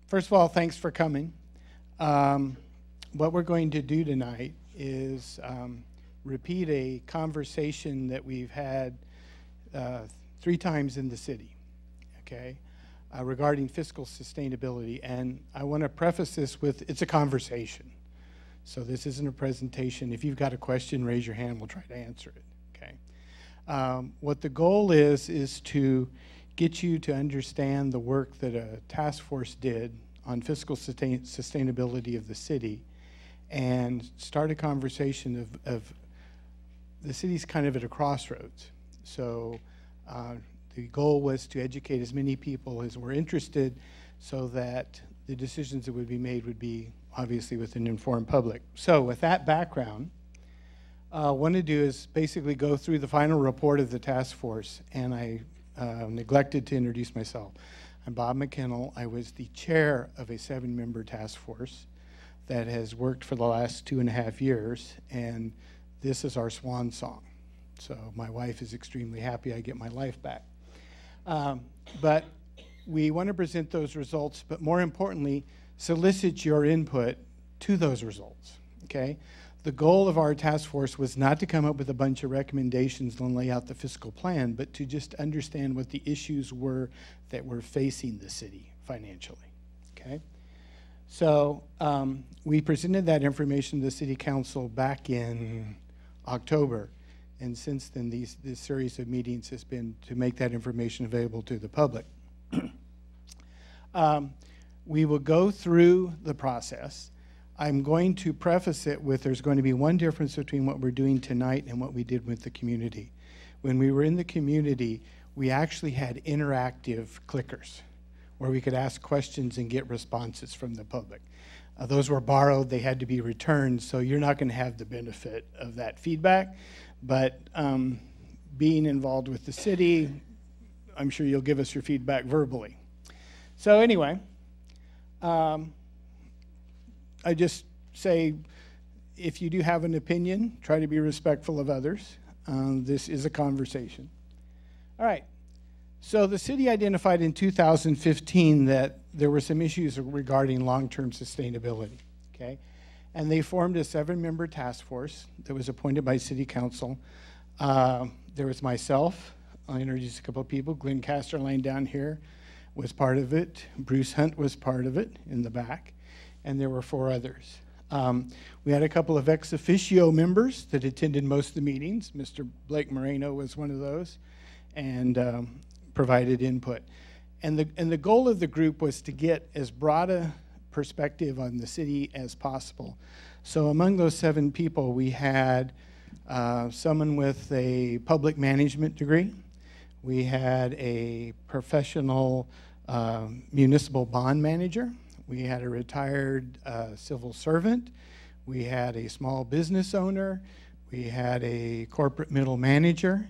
First of all, thanks for coming. What we're going to do tonight is repeat a conversation that we've had 3 times in the city, okay, regarding fiscal sustainability. And I want to preface this with, it's a conversation. So this isn't a presentation. If you've got a question, raise your hand. We'll try to answer it, okay? What the goal is to get you to understand the work that a task force did on fiscal sustainability of the city and start a conversation of the city's kind of at a crossroads. So the goal was to educate as many people as were interested so that the decisions that would be made would be obviously with an informed public. So with that background, what I want to do is basically go through the final report of the task force, and I neglected to introduce myself. I'm Bob McKinnell. I was the chair of a 7-member task force that has worked for the last 2.5 years, and this is our swan song. So my wife is extremely happy I get my life back. But we want to present those results, but more importantly, solicit your input to those results, okay? The goal of our task force was not to come up with a bunch of recommendations and lay out the fiscal plan, but to just understand what the issues were that were facing the city financially, okay? So we presented that information to the City Council back in October, and since then this series of meetings has been to make that information available to the public. We will go through the process. I'm going to preface it with there's going to be one difference between what we're doing tonight and what we did with the community. When we were in the community, we actually had interactive clickers where we could ask questions and get responses from the public. Those were borrowed, they had to be returned, so you're not going to have the benefit of that feedback. But being involved with the city, I'm sure you'll give us your feedback verbally. So anyway, I just say, if you do have an opinion, try to be respectful of others. This is a conversation. All right. So the city identified in 2015 that there were some issues regarding long-term sustainability, okay? And they formed a 7-member task force that was appointed by City Council. There was myself. I'll introduce a couple of people. Glenn Casterline down here was part of it. Bruce Hunt was part of it in the back. And there were 4 others. We had a couple of ex officio members that attended most of the meetings. Mr. Blake Moreno was one of those, and provided input. And the goal of the group was to get as broad a perspective on the city as possible. So among those 7 people, we had someone with a public management degree. We had a professional municipal bond manager. We had a retired civil servant. We had a small business owner. We had a corporate middle manager.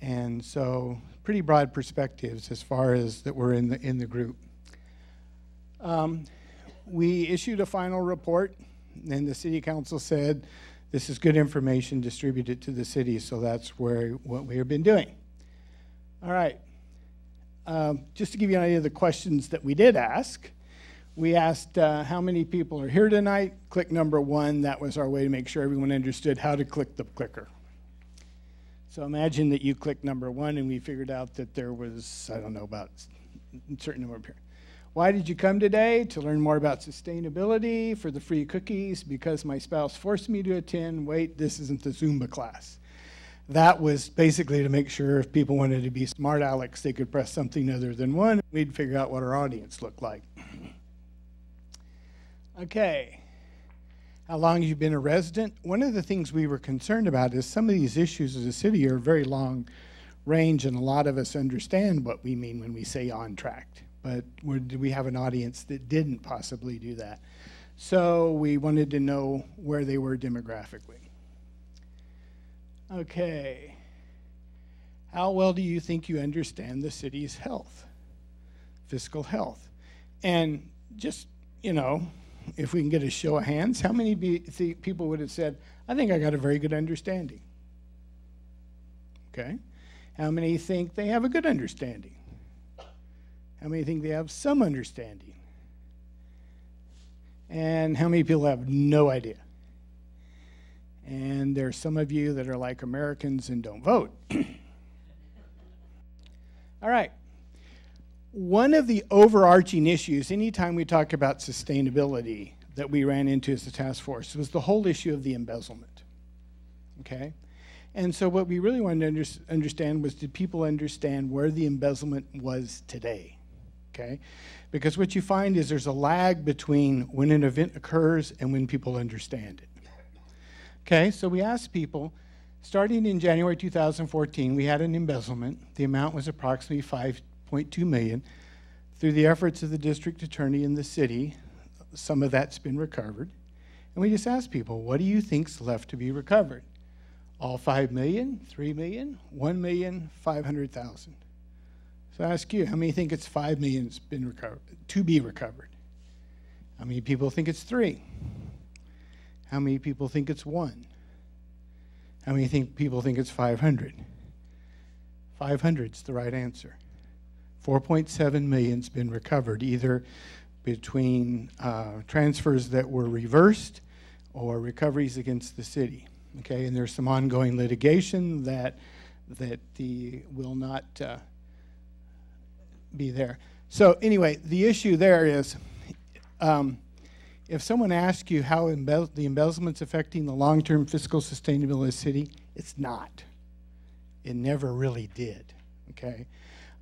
And so pretty broad perspectives as far as that were in the group. We issued a final report, and the City Council said, this is good information, distribute it to the city. So that's what we have been doing. All right. Just to give you an idea of the questions that we did ask, we asked how many people are here tonight. Click number 1. That was our way to make sure everyone understood how to click the clicker. So imagine that you clicked number 1 and we figured out that there was, I don't know, about a certain number of people. Why did you come today? To learn more about sustainability, for the free cookies, because my spouse forced me to attend. Wait, this isn't the Zumba class. That was basically to make sure if people wanted to be smart Alex, they could press something other than 1. We'd figure out what our audience looked like. Okay, how long have you been a resident? One of the things we were concerned about is some of these issues as a city are very long range, and a lot of us understand what we mean when we say on track. But do we have an audience that didn't possibly do that? So we wanted to know where they were demographically. Okay, how well do you think you understand the city's health, fiscal health? And just, you know, if we can get a show of hands, how many people would have said, I think I got a very good understanding? Okay. How many think they have a good understanding? How many think they have some understanding? And how many people have no idea? And there's some of you that are like Americans and don't vote. All right. One of the overarching issues, anytime we talk about sustainability, that we ran into as a task force was the whole issue of the embezzlement. Okay? And so what we really wanted to understand was, did people understand where the embezzlement was today? Okay? Because what you find is there's a lag between when an event occurs and when people understand it. Okay, so we asked people, starting in January 2014, we had an embezzlement. The amount was approximately $5.2 million. Through the efforts of the district attorney in the city, some of that's been recovered. And we just asked people, what do you think's left to be recovered? All $5 million, $3 million, $1 million, $500,000. So I ask you, how many think it's $5 million's been recovered, to be recovered? How many people think it's 3? How many people think it's 1? How many people think it's 500? 500's the right answer. 4.7 million's been recovered, either between transfers that were reversed or recoveries against the city. Okay, and there's some ongoing litigation that will not be there. So anyway, the issue there is, if someone asks you how the embezzlement's affecting the long-term fiscal sustainability of the city, it's not. It never really did, okay?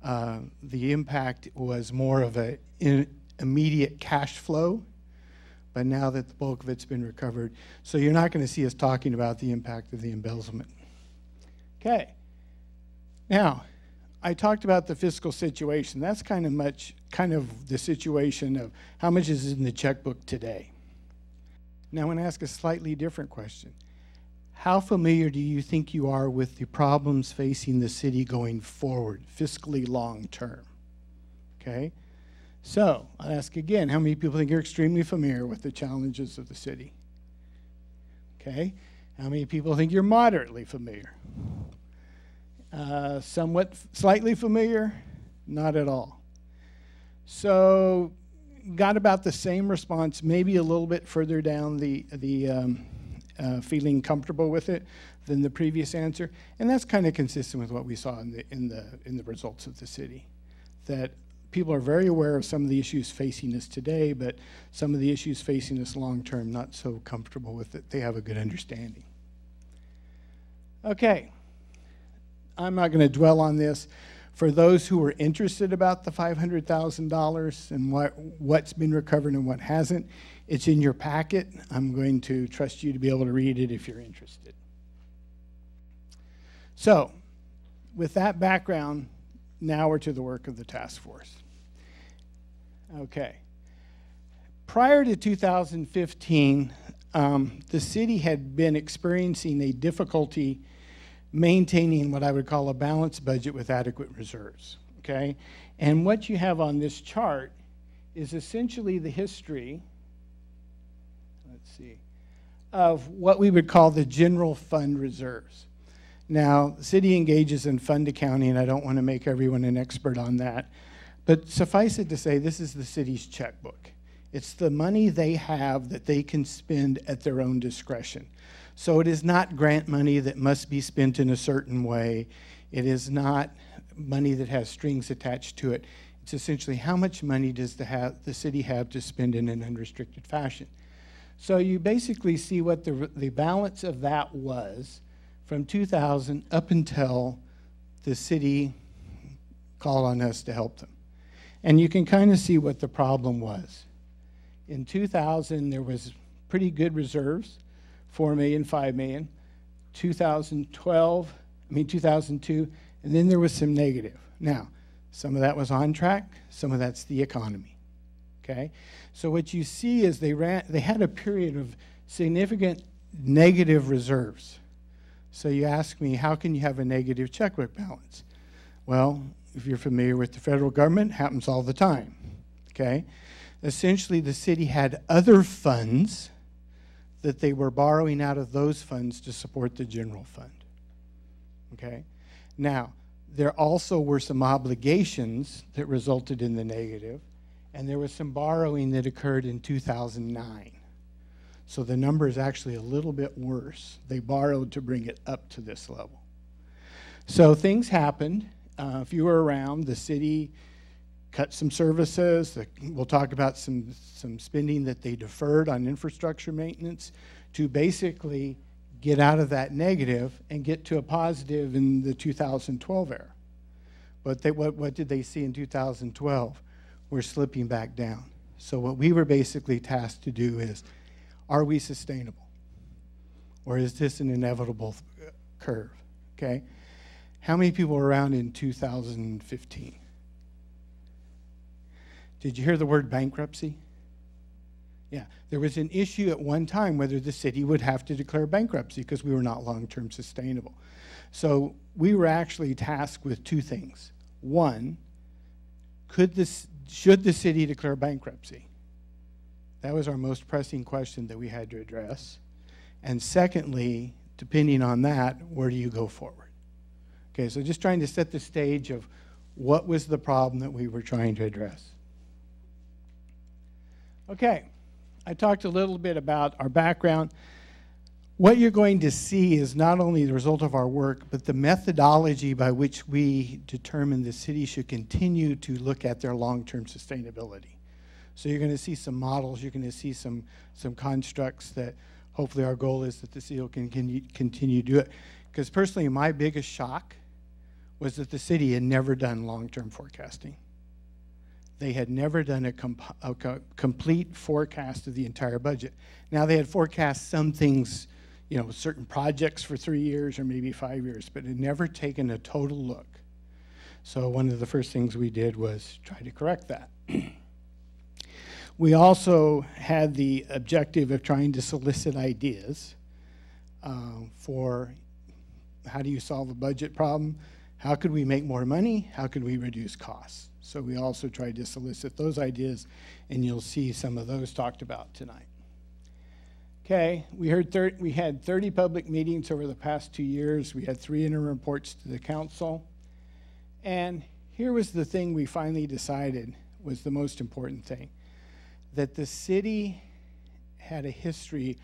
The impact was more of an immediate cash flow, but now that the bulk of it's been recovered, so you're not going to see us talking about the impact of the embezzlement. Okay. Now, I talked about the fiscal situation. That's kind of the situation of how much is in the checkbook today. Now I want to ask a slightly different question. How familiar do you think you are with the problems facing the city going forward, fiscally long term? Okay? So I'll ask again, how many people think you're extremely familiar with the challenges of the city? Okay? How many people think you're moderately familiar? Somewhat, slightly familiar? Not at all. So got about the same response, maybe a little bit further down the feeling comfortable with it than the previous answer, and that's kind of consistent with what we saw in the results of the city. That people are very aware of some of the issues facing us today, but some of the issues facing us long term, not so comfortable with it. They have a good understanding. Okay. I'm not going to dwell on this. For those who are interested about the $500,000 and what's been recovered and what hasn't, it's in your packet. I'm going to trust you to be able to read it if you're interested. So, with that background, now we're to the work of the task force. Okay. Prior to 2015, the city had been experiencing a difficulty maintaining what I would call a balanced budget with adequate reserves, okay? And what you have on this chart is essentially the history, let's see, of what we would call the general fund reserves. Now, the city engages in fund accounting, and I don't want to make everyone an expert on that, but suffice it to say, this is the city's checkbook. It's the money they have that they can spend at their own discretion. So it is not grant money that must be spent in a certain way. It is not money that has strings attached to it. It's essentially how much money does the city have to spend in an unrestricted fashion. So you basically see what the balance of that was from 2000 up until the city called on us to help them. And you can kind of see what the problem was. In 2000, there was pretty good reserves. 4 million, 5 million, 2002, and then there was some negative. Now, some of that was on track, some of that's the economy, okay? So what you see is they had a period of significant negative reserves. So you ask me, how can you have a negative checkbook balance? Well, if you're familiar with the federal government, it happens all the time, okay? Essentially, the city had other funds that they were borrowing out of those funds to support the general fund, okay? Now, there also were some obligations that resulted in the negative, and there was some borrowing that occurred in 2009. So the number is actually a little bit worse. They borrowed to bring it up to this level. So things happened. If you were around, the city cut some services. We'll talk about some spending that they deferred on infrastructure maintenance to basically get out of that negative and get to a positive in the 2012 era. But what did they see in 2012? We're slipping back down. So what we were basically tasked to do is, are we sustainable? Or is this an inevitable curve? Okay? How many people were around in 2015? Did you hear the word bankruptcy? Yeah, there was an issue at one time whether the city would have to declare bankruptcy because we were not long-term sustainable. So we were actually tasked with two things. One, should the city declare bankruptcy? That was our most pressing question that we had to address. And secondly, depending on that, where do you go forward? Okay, so just trying to set the stage of what was the problem that we were trying to address. Okay, I talked a little bit about our background. What you're going to see is not only the result of our work, but the methodology by which we determine the city should continue to look at their long-term sustainability. So you're going to see some models, you're going to see some constructs that hopefully our goal is that the city will continue to do it. Because personally, my biggest shock was that the city had never done long-term forecasting. They had never done a complete forecast of the entire budget. Now they had forecast some things, you know, certain projects for 3 years or maybe 5 years, but had never taken a total look. So one of the first things we did was try to correct that. We also had the objective of trying to solicit ideas for how do you solve a budget problem? How could we make more money? How could we reduce costs? So we also tried to solicit those ideas, and you'll see some of those talked about tonight. Okay, we had 30 public meetings over the past 2 years. We had 3 interim reports to the council. And here was the thing we finally decided was the most important thing, that the city had a history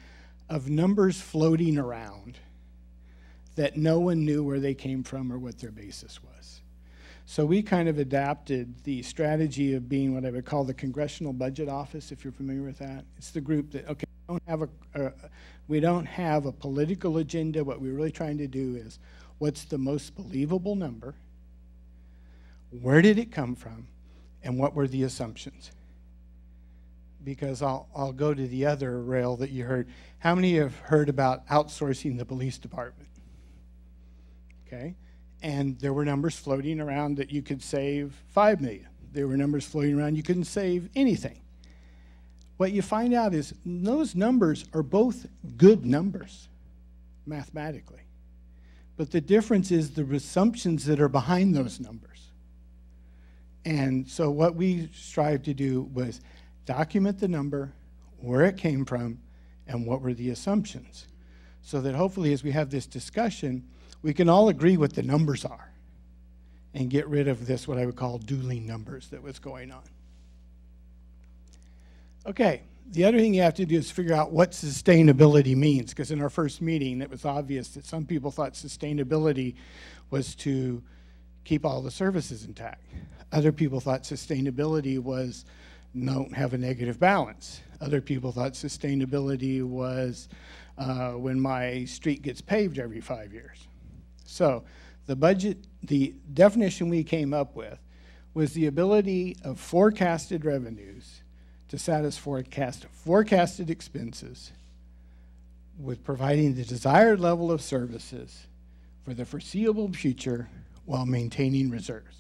of numbers floating around that no one knew where they came from or what their basis was. So we kind of adapted the strategy of being what I would call the Congressional Budget Office, if you're familiar with that. It's the group that, okay, we don't have a political agenda. What we're really trying to do is, what's the most believable number? Where did it come from? And what were the assumptions? Because I'll go to the other rail that you heard. How many have heard about outsourcing the police department? Okay, and there were numbers floating around that you could save $5 million. There were numbers floating around you couldn't save anything. What you find out is those numbers are both good numbers, mathematically. But the difference is the assumptions that are behind those numbers. And so what we strive to do was document the number, where it came from, and what were the assumptions. So that hopefully as we have this discussion, we can all agree what the numbers are and get rid of this, what I would call dueling numbers that was going on. Okay, the other thing you have to do is figure out what sustainability means, because in our first meeting, it was obvious that some people thought sustainability was to keep all the services intact. Other people thought sustainability was don't have a negative balance. Other people thought sustainability was when my street gets paved every 5 years. So the definition we came up with was the ability of forecasted revenues to satisfy forecasted expenses with providing the desired level of services for the foreseeable future while maintaining reserves.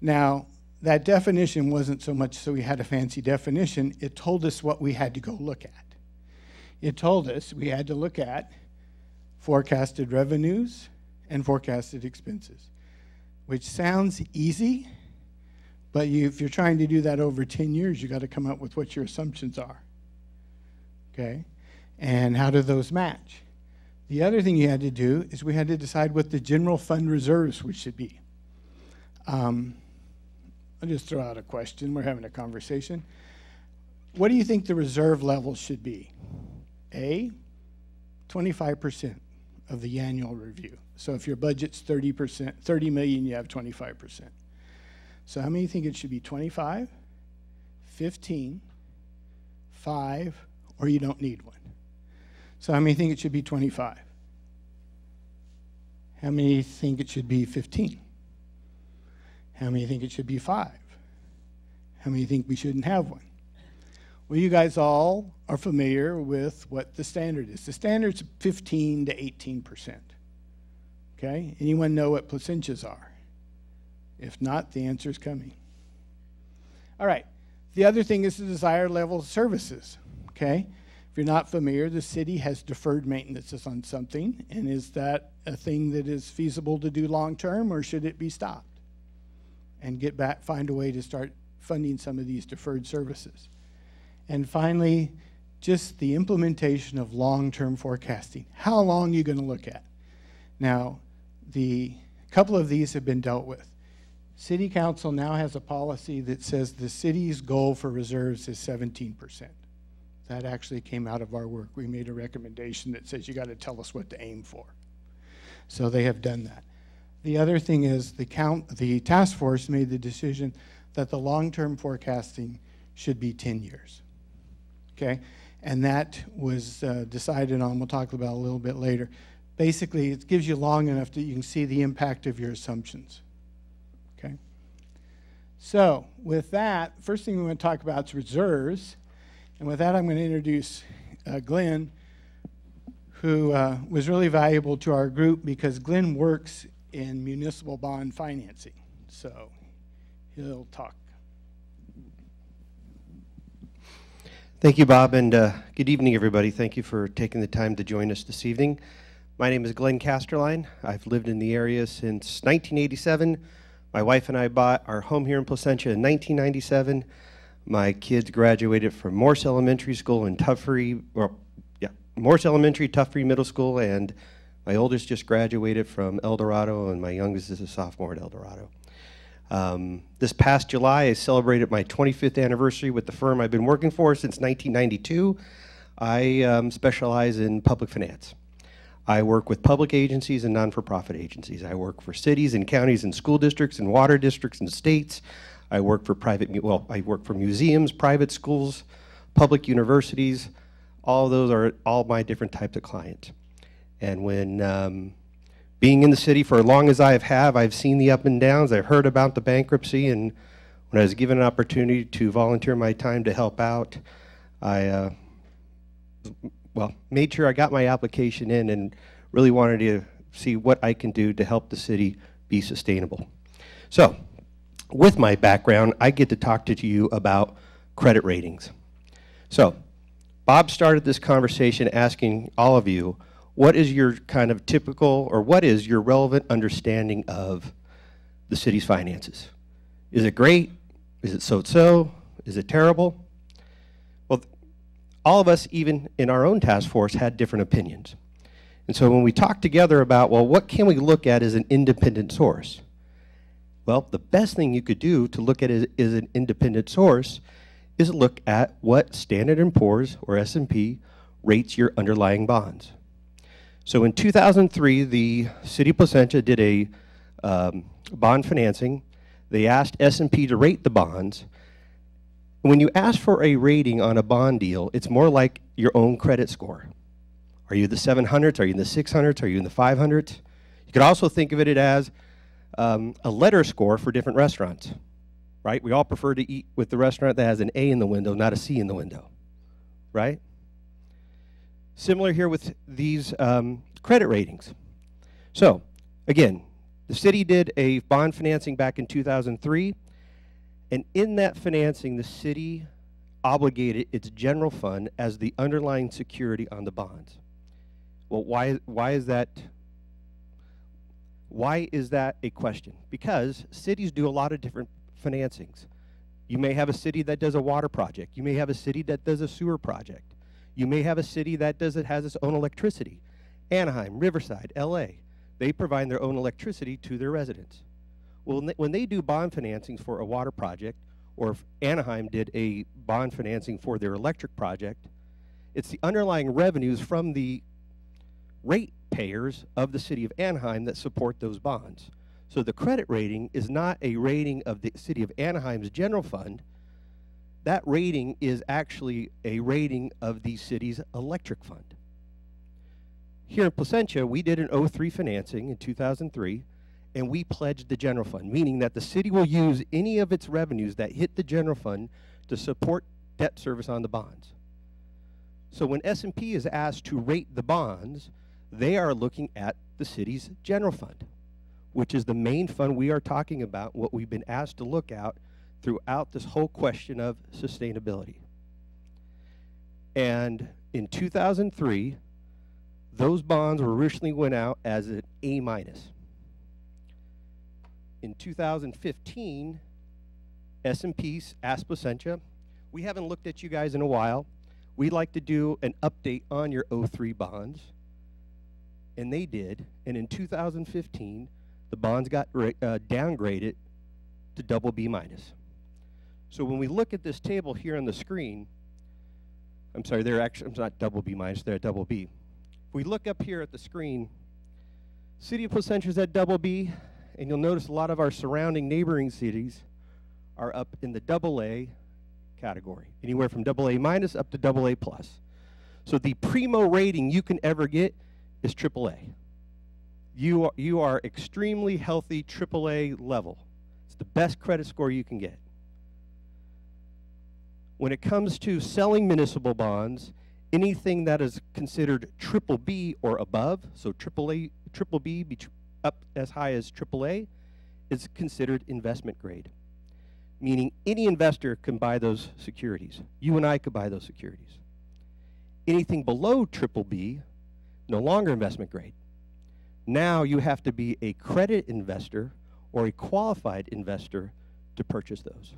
Now, that definition wasn't so much so we had a fancy definition, it told us what we had to go look at. It told us we had to look at forecasted revenues and forecasted expenses, which sounds easy, but if you're trying to do that over 10 years, you got to come up with what your assumptions are, okay? And how do those match? The other thing you had to do is we had to decide what the general fund reserves should be. I'll just throw out a question. We're having a conversation. What do you think the reserve level should be? A, 25% of the annual review. So if your budget's 30%, 30 million, you have 25%. So how many think it should be? 25, 15, 5, or you don't need one? So how many think it should be 25? How many think it should be 15? How many think it should be 5? How many think we shouldn't have one? Well, you guys all are familiar with what the standard is. The standard's 15 to 18%. Okay? Anyone know what placentias are? If not, the answer is coming. All right. The other thing is the desired level of services. Okay? If you're not familiar, the city has deferred maintenance on something, and is that a thing that is feasible to do long term, or should it be stopped? And get back, find a way to start funding some of these deferred services. And finally, just the implementation of long-term forecasting. How long are you going to look at? Now, a couple of these have been dealt with. City Council now has a policy that says the city's goal for reserves is 17%. That actually came out of our work. We made a recommendation that says you got to tell us what to aim for. So they have done that. The other thing is the task force made the decision that the long-term forecasting should be 10 years. Okay? And that was decided on, we'll talk about a little bit later. Basically, it gives you long enough that you can see the impact of your assumptions. Okay? So with that, first thing we want to talk about is reserves. And with that, I'm going to introduce Glenn, who was really valuable to our group because Glenn works in municipal bond financing. So he'll talk. Thank you, Bob, and good evening, everybody. Thank you for taking the time to join us this evening. My name is Glenn Casterline. I've lived in the area since 1987. My wife and I bought our home here in Placentia in 1997. My kids graduated from Morse Elementary School in Morse Elementary, Tuffrey Middle School, and my oldest just graduated from El Dorado, and my youngest is a sophomore at El Dorado. This past July, I celebrated my 25th anniversary with the firm I've been working for since 1992. I specialize in public finance. I work with public agencies and non-for-profit agencies. I work for cities and counties and school districts and water districts and states. I work for I work for museums, private schools, public universities. All of those are all my different types of clients. And when being in the city for as long as I have, I've seen the up and downs. I've heard about the bankruptcy, and when I was given an opportunity to volunteer my time to help out, I made sure I got my application in and really wanted to see what I can do to help the city be sustainable. So, with my background, I get to talk to you about credit ratings. So, Bob started this conversation asking all of you, what is your kind of typical, or what is your relevant understanding of the city's finances? Is it great? Is it so-so? Is it terrible? Well, all of us, even in our own task force, had different opinions. And so when we talked together about, well, what can we look at as an independent source? Well, the best thing you could do to look at it as an independent source is look at what Standard & Poor's, or S&P, rates your underlying bonds. So in 2003, the City of Placentia did a bond financing. They asked S&P to rate the bonds. When you ask for a rating on a bond deal, it's more like your own credit score. Are you in the 700s? Are you in the 600s? Are you in the 500s? You could also think of it as a letter score for different restaurants, right? We all prefer to eat with the restaurant that has an A in the window, not a C in the window, right? Similar here with these credit ratings. So, again, the city did a bond financing back in 2003, and in that financing, the city obligated its general fund as the underlying security on the bonds. Well, why is that? Why is that a question? Because cities do a lot of different financings. You may have a city that does a water project. You may have a city that does a sewer project. You may have a city that has its own electricity. Anaheim, Riverside, LA, they provide their own electricity to their residents. Well, when they do bond financings for a water project, or if Anaheim did a bond financing for their electric project, it's the underlying revenues from the ratepayers of the city of Anaheim that support those bonds. So the credit rating is not a rating of the city of Anaheim's general fund. That rating is actually a rating of the city's electric fund. Here in Placentia, we did an 03 financing in 2003, and we pledged the general fund, meaning that the city will use any of its revenues that hit the general fund to support debt service on the bonds. So when S&P is asked to rate the bonds, they are looking at the city's general fund, which is the main fund we are talking about, what we've been asked to look at throughout this whole question of sustainability. And in 2003, those bonds were originally went out as an A-. In 2015, S&P asked Placentia, we haven't looked at you guys in a while. We'd like to do an update on your 03 bonds. And they did. And in 2015, the bonds got downgraded to BB-. So when we look at this table here on the screen, I'm sorry, they're actually, it's not BB-, they're at BB. If we look up here at the screen, City of Placentia is at BB, and you'll notice a lot of our surrounding neighboring cities are up in the AA category, anywhere from AA- up to AA+. So the primo rating you can ever get is AAA. You are extremely healthy AAA level. It's the best credit score you can get. When it comes to selling municipal bonds, anything that is considered BBB or above, so BBB up as high as AAA, is considered investment grade, meaning any investor can buy those securities. You and I could buy those securities. Anything below BBB, no longer investment grade. Now you have to be a credit investor or a qualified investor to purchase those.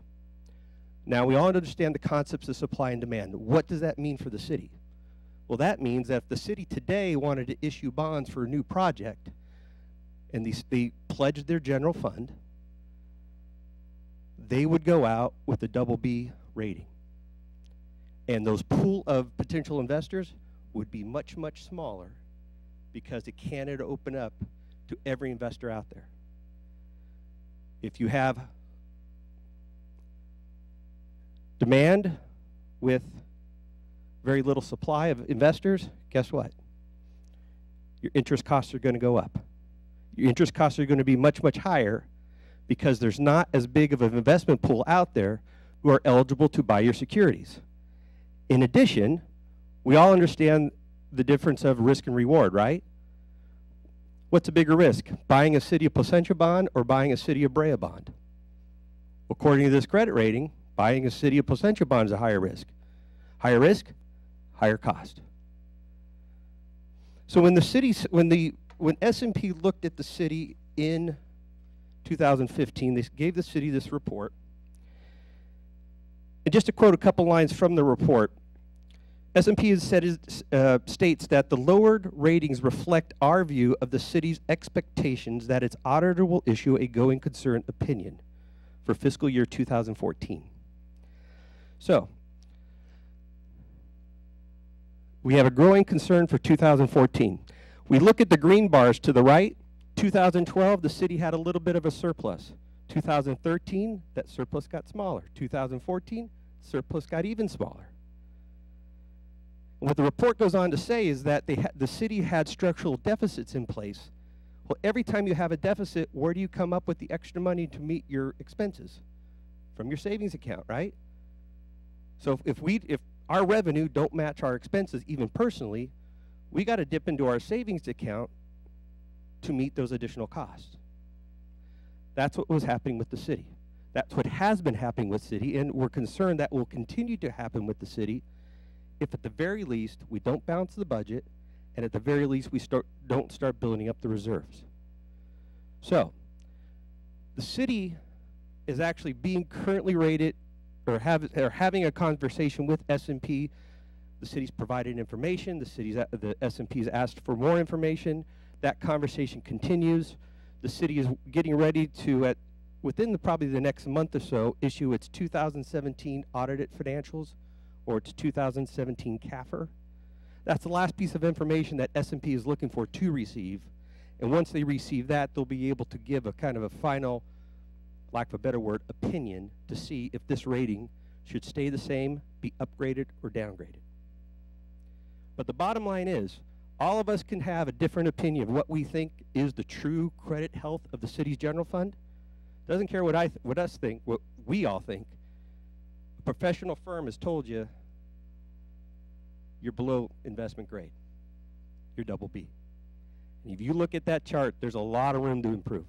Now we all understand the concepts of supply and demand. What does that mean for the city? Well, that means that if the city today wanted to issue bonds for a new project, and they pledged their general fund, they would go out with a BB rating. And those pool of potential investors would be much, much smaller because it can't open up to every investor out there. If you have demand with very little supply of investors, guess what? Your interest costs are going to go up. Your interest costs are going to be much, much higher because there's not as big of an investment pool out there who are eligible to buy your securities. In addition, we all understand the difference of risk and reward, right? What's a bigger risk, buying a City of Placentia bond or buying a City of Brea bond? According to this credit rating, buying a City of Placentia bond is a higher risk. Higher risk, higher cost. So when S&P looked at the city in 2015, they gave the city this report. And just to quote a couple lines from the report, S&P has states that the lowered ratings reflect our view of the city's expectations that its auditor will issue a going concern opinion for fiscal year 2014. So, we have a growing concern for 2014. We look at the green bars to the right. 2012, the city had a little bit of a surplus. 2013, that surplus got smaller. 2014, surplus got even smaller. And what the report goes on to say is that the city had structural deficits in place. Well, every time you have a deficit, where do you come up with the extra money to meet your expenses? From your savings account, right? So if our revenue don't match our expenses, even personally, we got to dip into our savings account to meet those additional costs. That's what was happening with the city. That's what has been happening with the city, and we're concerned that will continue to happen with the city if at the very least we don't balance the budget, and at the very least we don't start building up the reserves. So, the city is actually being currently rated or having a conversation with S&P. The city's provided information. The S&P's asked for more information. That conversation continues. The city is getting ready to, within probably the next month or so, issue its 2017 audited financials or its 2017 CAFR. That's the last piece of information that S&P is looking for to receive. And once they receive that, they'll be able to give a kind of a final, lack of a better word, opinion to see if this rating should stay the same, be upgraded, or downgraded. But the bottom line is, all of us can have a different opinion of what we think is the true credit health of the city's general fund. Doesn't care what what we all think. A professional firm has told you you're below investment grade. You're double B. And if you look at that chart, there's a lot of room to improve.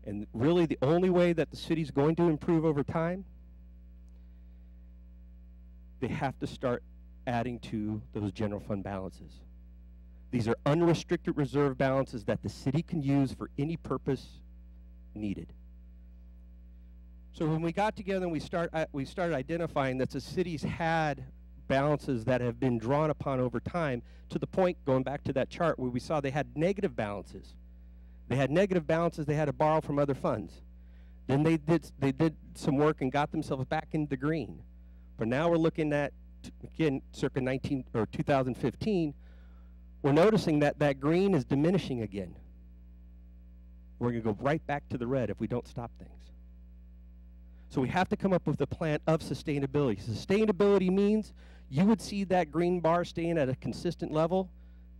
And really the only way that the city's going to improve over time, they have to start adding to those general fund balances. These are unrestricted reserve balances that the city can use for any purpose needed. So when we got together and we started identifying that the cities had balances that have been drawn upon over time, to the point, going back to that chart, where we saw they had negative balances. They had negative balances they had to borrow from other funds. Then they did some work and got themselves back into the green. But now we're looking at, again, circa 2015, we're noticing that that green is diminishing again. We're going to go right back to the red if we don't stop things. So we have to come up with a plan of sustainability. Sustainability means you would see that green bar staying at a consistent level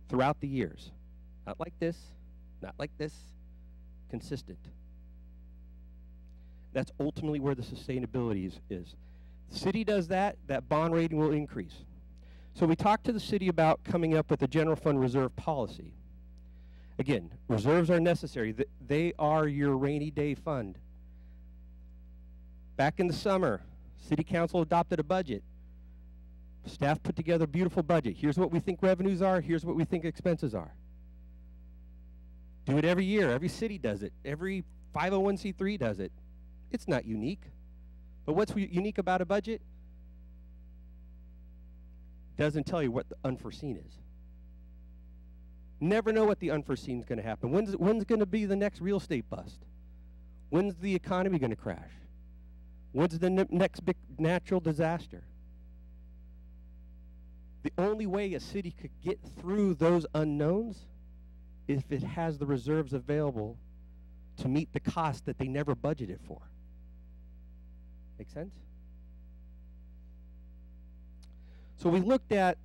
throughout the years. Not like this, not like this, consistent. That's ultimately where the sustainability is. The city does that, that bond rating will increase. So we talked to the city about coming up with a general fund reserve policy. Again, reserves are necessary. They are your rainy day fund. Back in the summer, City Council adopted a budget. Staff put together a beautiful budget. Here's what we think revenues are. Here's what we think expenses are. Do it every year. Every city does it. Every 501c3 does it. It's not unique. But what's unique about a budget? Doesn't tell you what the unforeseen is. Never know what the unforeseen is going to happen. When's going to be the next real estate bust? When's the economy going to crash? When's the next big natural disaster? The only way a city could get through those unknowns is if it has the reserves available to meet the cost that they never budgeted for. Make sense? So we looked at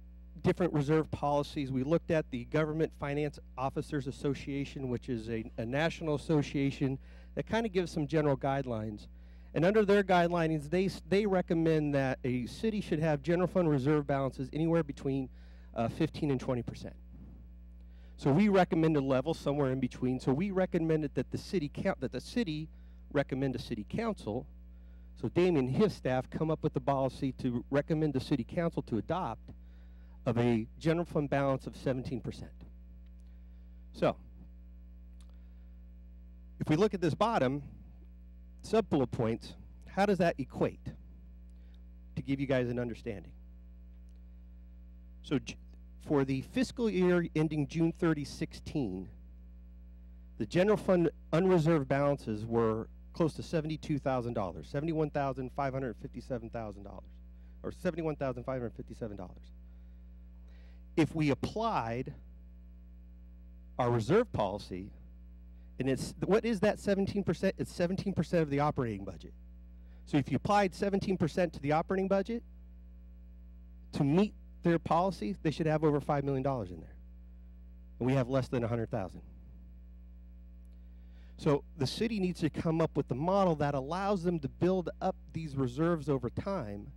different reserve policies. We looked at the Government Finance Officers Association, which is a national association that kind of gives some general guidelines. And under their guidelines, they recommend that a city should have general fund reserve balances anywhere between 15 and 20%. So we recommend a level somewhere in between. So we recommended that the city recommend to City Council. So Damien and his staff come up with the policy to recommend the City Council to adopt of a general fund balance of 17%. So if we look at this bottom sub-bullet points, how does that equate? To give you guys an understanding. So for the fiscal year ending June 30, 16, the general fund unreserved balances were close to $72,000, $71,557,000, or $71,557. If we applied our reserve policy, and what is that 17%? It's 17% of the operating budget. So if you applied 17% to the operating budget, to meet their policy, they should have over $5 million in there. And we have less than 100,000. So the city needs to come up with the model that allows them to build up these reserves over time,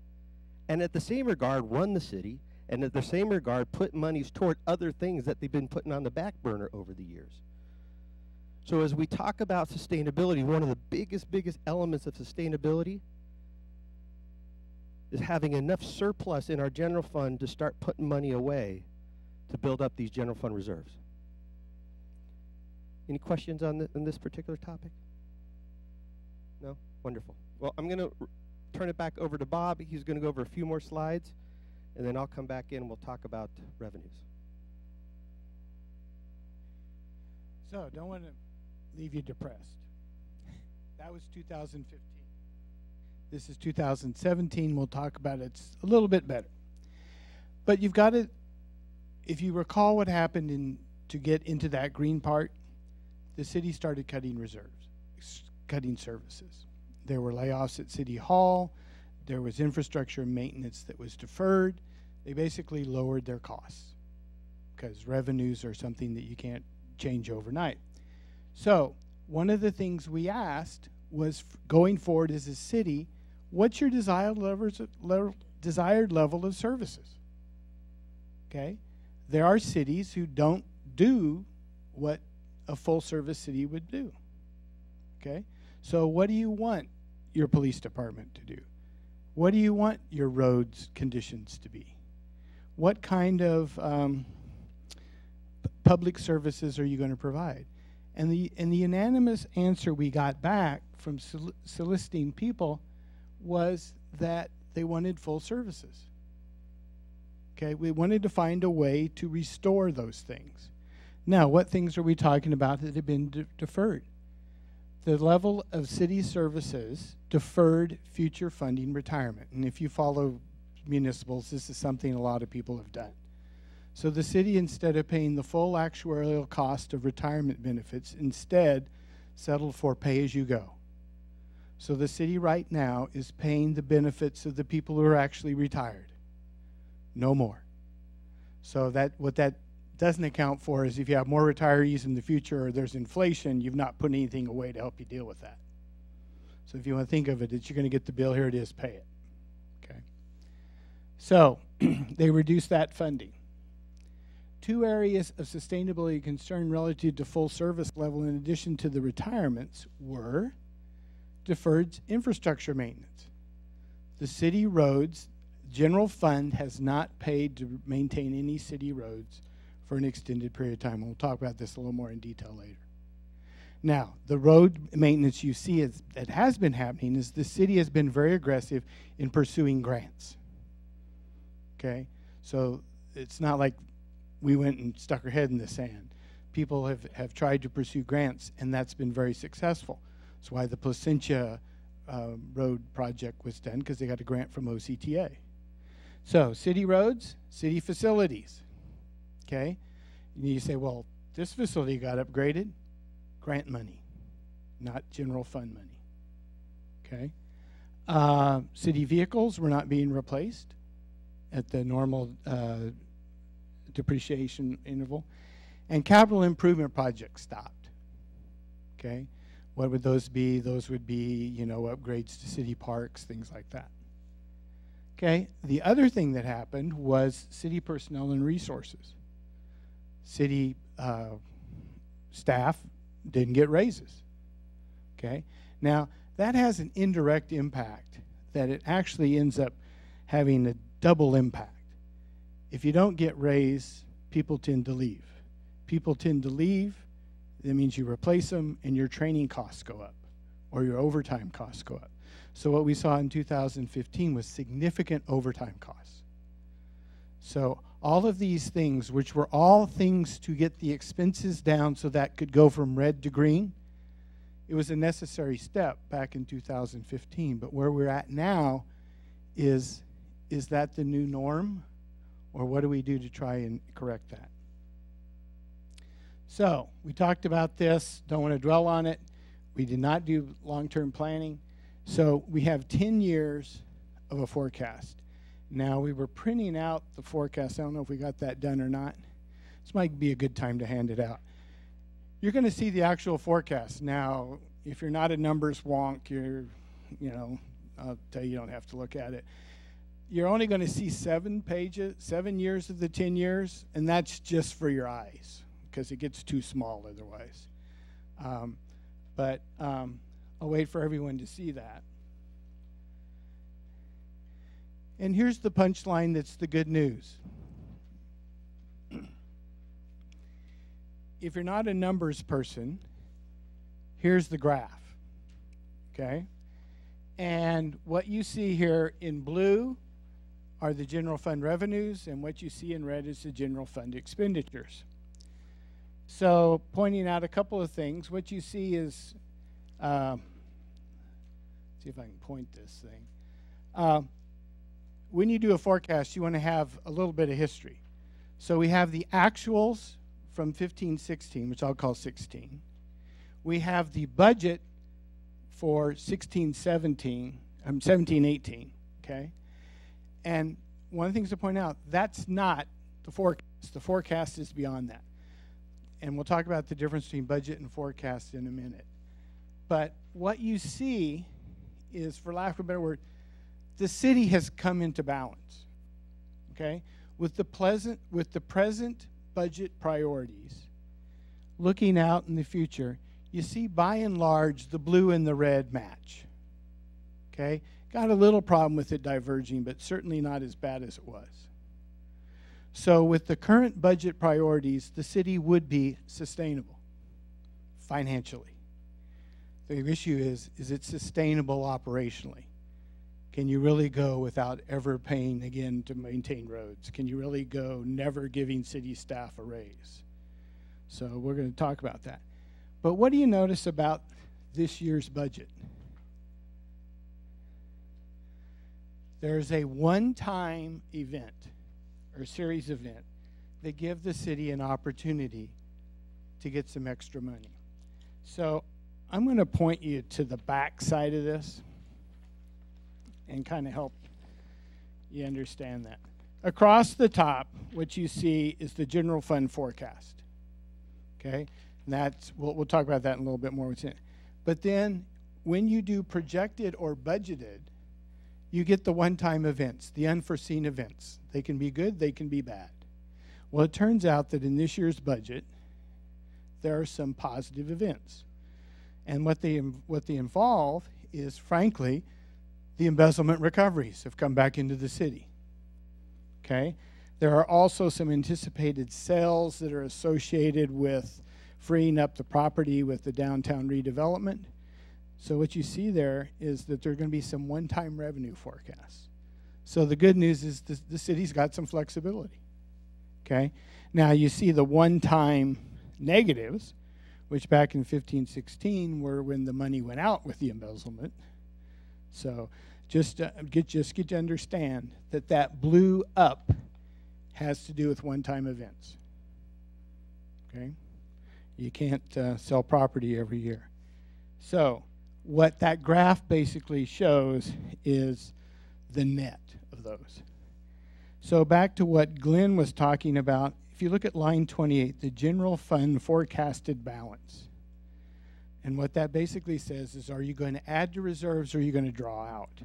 and at the same regard, run the city, and at the same regard, put monies toward other things that they've been putting on the back burner over the years. So as we talk about sustainability, one of the biggest elements of sustainability is having enough surplus in our general fund to start putting money away to build up these general fund reserves. Any questions on this particular topic? No? Wonderful. Well, I'm going to turn it back over to Bob. He's going to go over a few more slides, and then I'll come back in and we'll talk about revenues. So, don't want to leave you depressed. That was 2015. This is 2017. We'll talk about it. It's a little bit better. But you've got to, if you recall what happened to get into that green part, the city started cutting reserves, cutting services. There were layoffs at City Hall. There was infrastructure and maintenance that was deferred. They basically lowered their costs because revenues are something that you can't change overnight. So one of the things we asked was, going forward as a city, what's your desired level of services? Okay? There are cities who don't do what a full-service city would do. Okay? So what do you want your police department to do? What do you want your roads conditions to be? What kind of public services are you going to provide? And the unanimous answer we got back from soliciting people was that they wanted full services. Okay, we wanted to find a way to restore those things. Now, what things are we talking about that have been deferred? The level of city services deferred future funding retirement. And if you follow municipals, this is something a lot of people have done. So the city, instead of paying the full actuarial cost of retirement benefits, instead settled for pay-as-you-go. So the city right now is paying the benefits of the people who are actually retired. No more. So what that doesn't account for is if you have more retirees in the future or there's inflation, you've not put anything away to help you deal with that. So if you want to think of it, it's you're going to get the bill, here it is, pay it. Okay. So they reduced that funding. Two areas of sustainability concern relative to full service level in addition to the retirements were deferred infrastructure maintenance. The city roads general fund has not paid to maintain any city roads for an extended period of time. We'll talk about this a little more in detail later. Now, the road maintenance you see that has been happening is the city has been very aggressive in pursuing grants. Okay? So it's not like we went and stuck our head in the sand. People have tried to pursue grants, and that's been very successful. That's why the Placentia road project was done, because they got a grant from OCTA. So city roads, city facilities. Okay? And you say, well, this facility got upgraded. Grant money, not general fund money. Okay? City vehicles were not being replaced at the normal depreciation interval. And capital improvement projects stopped. Okay? What would those be? Those would be, you know, upgrades to city parks, things like that. Okay? The other thing that happened was city personnel and resources. City staff didn't get raises. Okay? Now, that has an indirect impact that it actually ends up having a double impact. If you don't get raised, people tend to leave. People tend to leave, that means you replace them and your training costs go up or your overtime costs go up. So what we saw in 2015 was significant overtime costs. So all of these things, which were all things to get the expenses down so that could go from red to green, it was a necessary step back in 2015. But where we're at now is that the new norm? Or what do we do to try and correct that? So we talked about this. Don't want to dwell on it. We did not do long-term planning. So we have 10 years of a forecast. Now, we were printing out the forecast. I don't know if we got that done or not. This might be a good time to hand it out. You're going to see the actual forecast. Now, if you're not a numbers wonk, I'll tell you, you don't have to look at it. You're only going to see 7 years of the 10 years, and that's just for your eyes, because it gets too small otherwise. But I'll wait for everyone to see that. And here's the punchline that's the good news. If you're not a numbers person, here's the graph, okay? And what you see here in blue are the general fund revenues, and what you see in red is the general fund expenditures. So pointing out a couple of things, what you see is See if I can point this thing. When you do a forecast, you want to have a little bit of history. So we have the actuals from 15-16, which I'll call 16. We have the budget for 16-17, 17-18, okay? And one of the things to point out, that's not the forecast. The forecast is beyond that. And we'll talk about the difference between budget and forecast in a minute. But what you see is, for lack of a better word, the city has come into balance, okay? With the present budget priorities, looking out in the future, you see by and large the blue and the red match, okay? Got a little problem with it diverging, but certainly not as bad as it was. So with the current budget priorities, the city would be sustainable financially. The issue is it sustainable operationally? Can you really go without ever paying again to maintain roads? Can you really go never giving city staff a raise? So we're going to talk about that. But what do you notice about this year's budget? There's a one-time event or series event that give the city an opportunity to get some extra money. So I'm going to point you to the back side of this and kind of help you understand that. Across the top, what you see is the general fund forecast. Okay? And that's, we'll talk about that in a little bit more. But then when you do projected or budgeted, you get the one-time events, the unforeseen events. They can be good, they can be bad. Well, it turns out that in this year's budget, there are some positive events. And what they involve is, frankly, the embezzlement recoveries have come back into the city. Okay? There are also some anticipated sales that are associated with freeing up the property with the downtown redevelopment. So what you see there is that there are going to be some one-time revenue forecasts. So the good news is the city's got some flexibility. Okay? Now you see the one-time negatives, which back in 15-16 were when the money went out with the embezzlement. So just get you to understand that that blue up has to do with one-time events. Okay? You can't sell property every year. So what that graph basically shows is the net of those. So back to what Glenn was talking about, if you look at line 28, the general fund forecasted balance. And what that basically says is, are you going to add to reserves or are you going to draw out?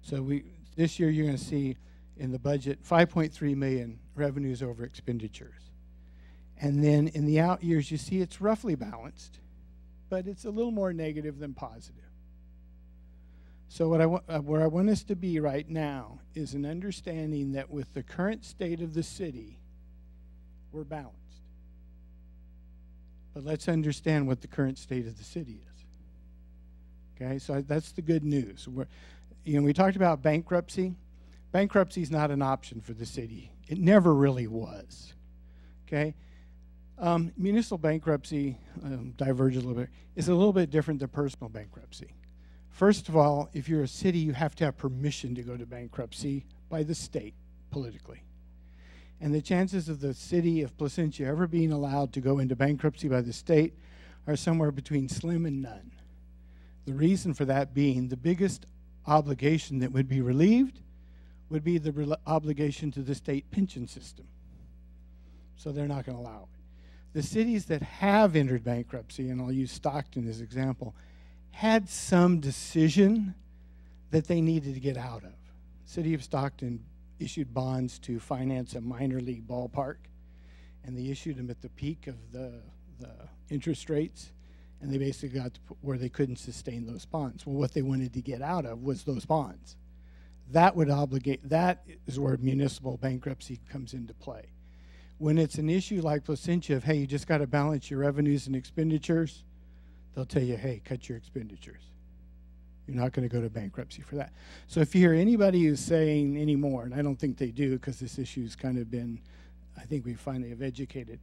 So this year you're going to see in the budget 5.3 million revenues over expenditures. And then in the out years you see it's roughly balanced, but it's a little more negative than positive. So where I want us to be right now is an understanding that with the current state of the city, we're balanced. But let's understand what the current state of the city is. Okay, so that's the good news. We talked about bankruptcy. Bankruptcy is not an option for the city. It never really was. Okay, municipal bankruptcy, diverge a little bit, is a little bit different than personal bankruptcy. First of all, if you're a city, you have to have permission to go to bankruptcy by the state politically. And the chances of the city of Placentia ever being allowed to go into bankruptcy by the state are somewhere between slim and none. The reason for that being the biggest obligation that would be relieved would be the obligation to the state pension system. So they're not going to allow it. The cities that have entered bankruptcy, and I'll use Stockton as an example, had some decision that they needed to get out of. The city of Stockton issued bonds to finance a minor league ballpark, and they issued them at the peak of the interest rates, and they basically got to where they couldn't sustain those bonds. Well, what they wanted to get out of was those bonds. That is where municipal bankruptcy comes into play. When it's an issue like Placentia of, hey, you just got to balance your revenues and expenditures, they'll tell you, hey, cut your expenditures. You're not going to go to bankruptcy for that. So if you hear anybody who's saying anymore, and I don't think they do because this issue's kind of been, I think we finally have educated,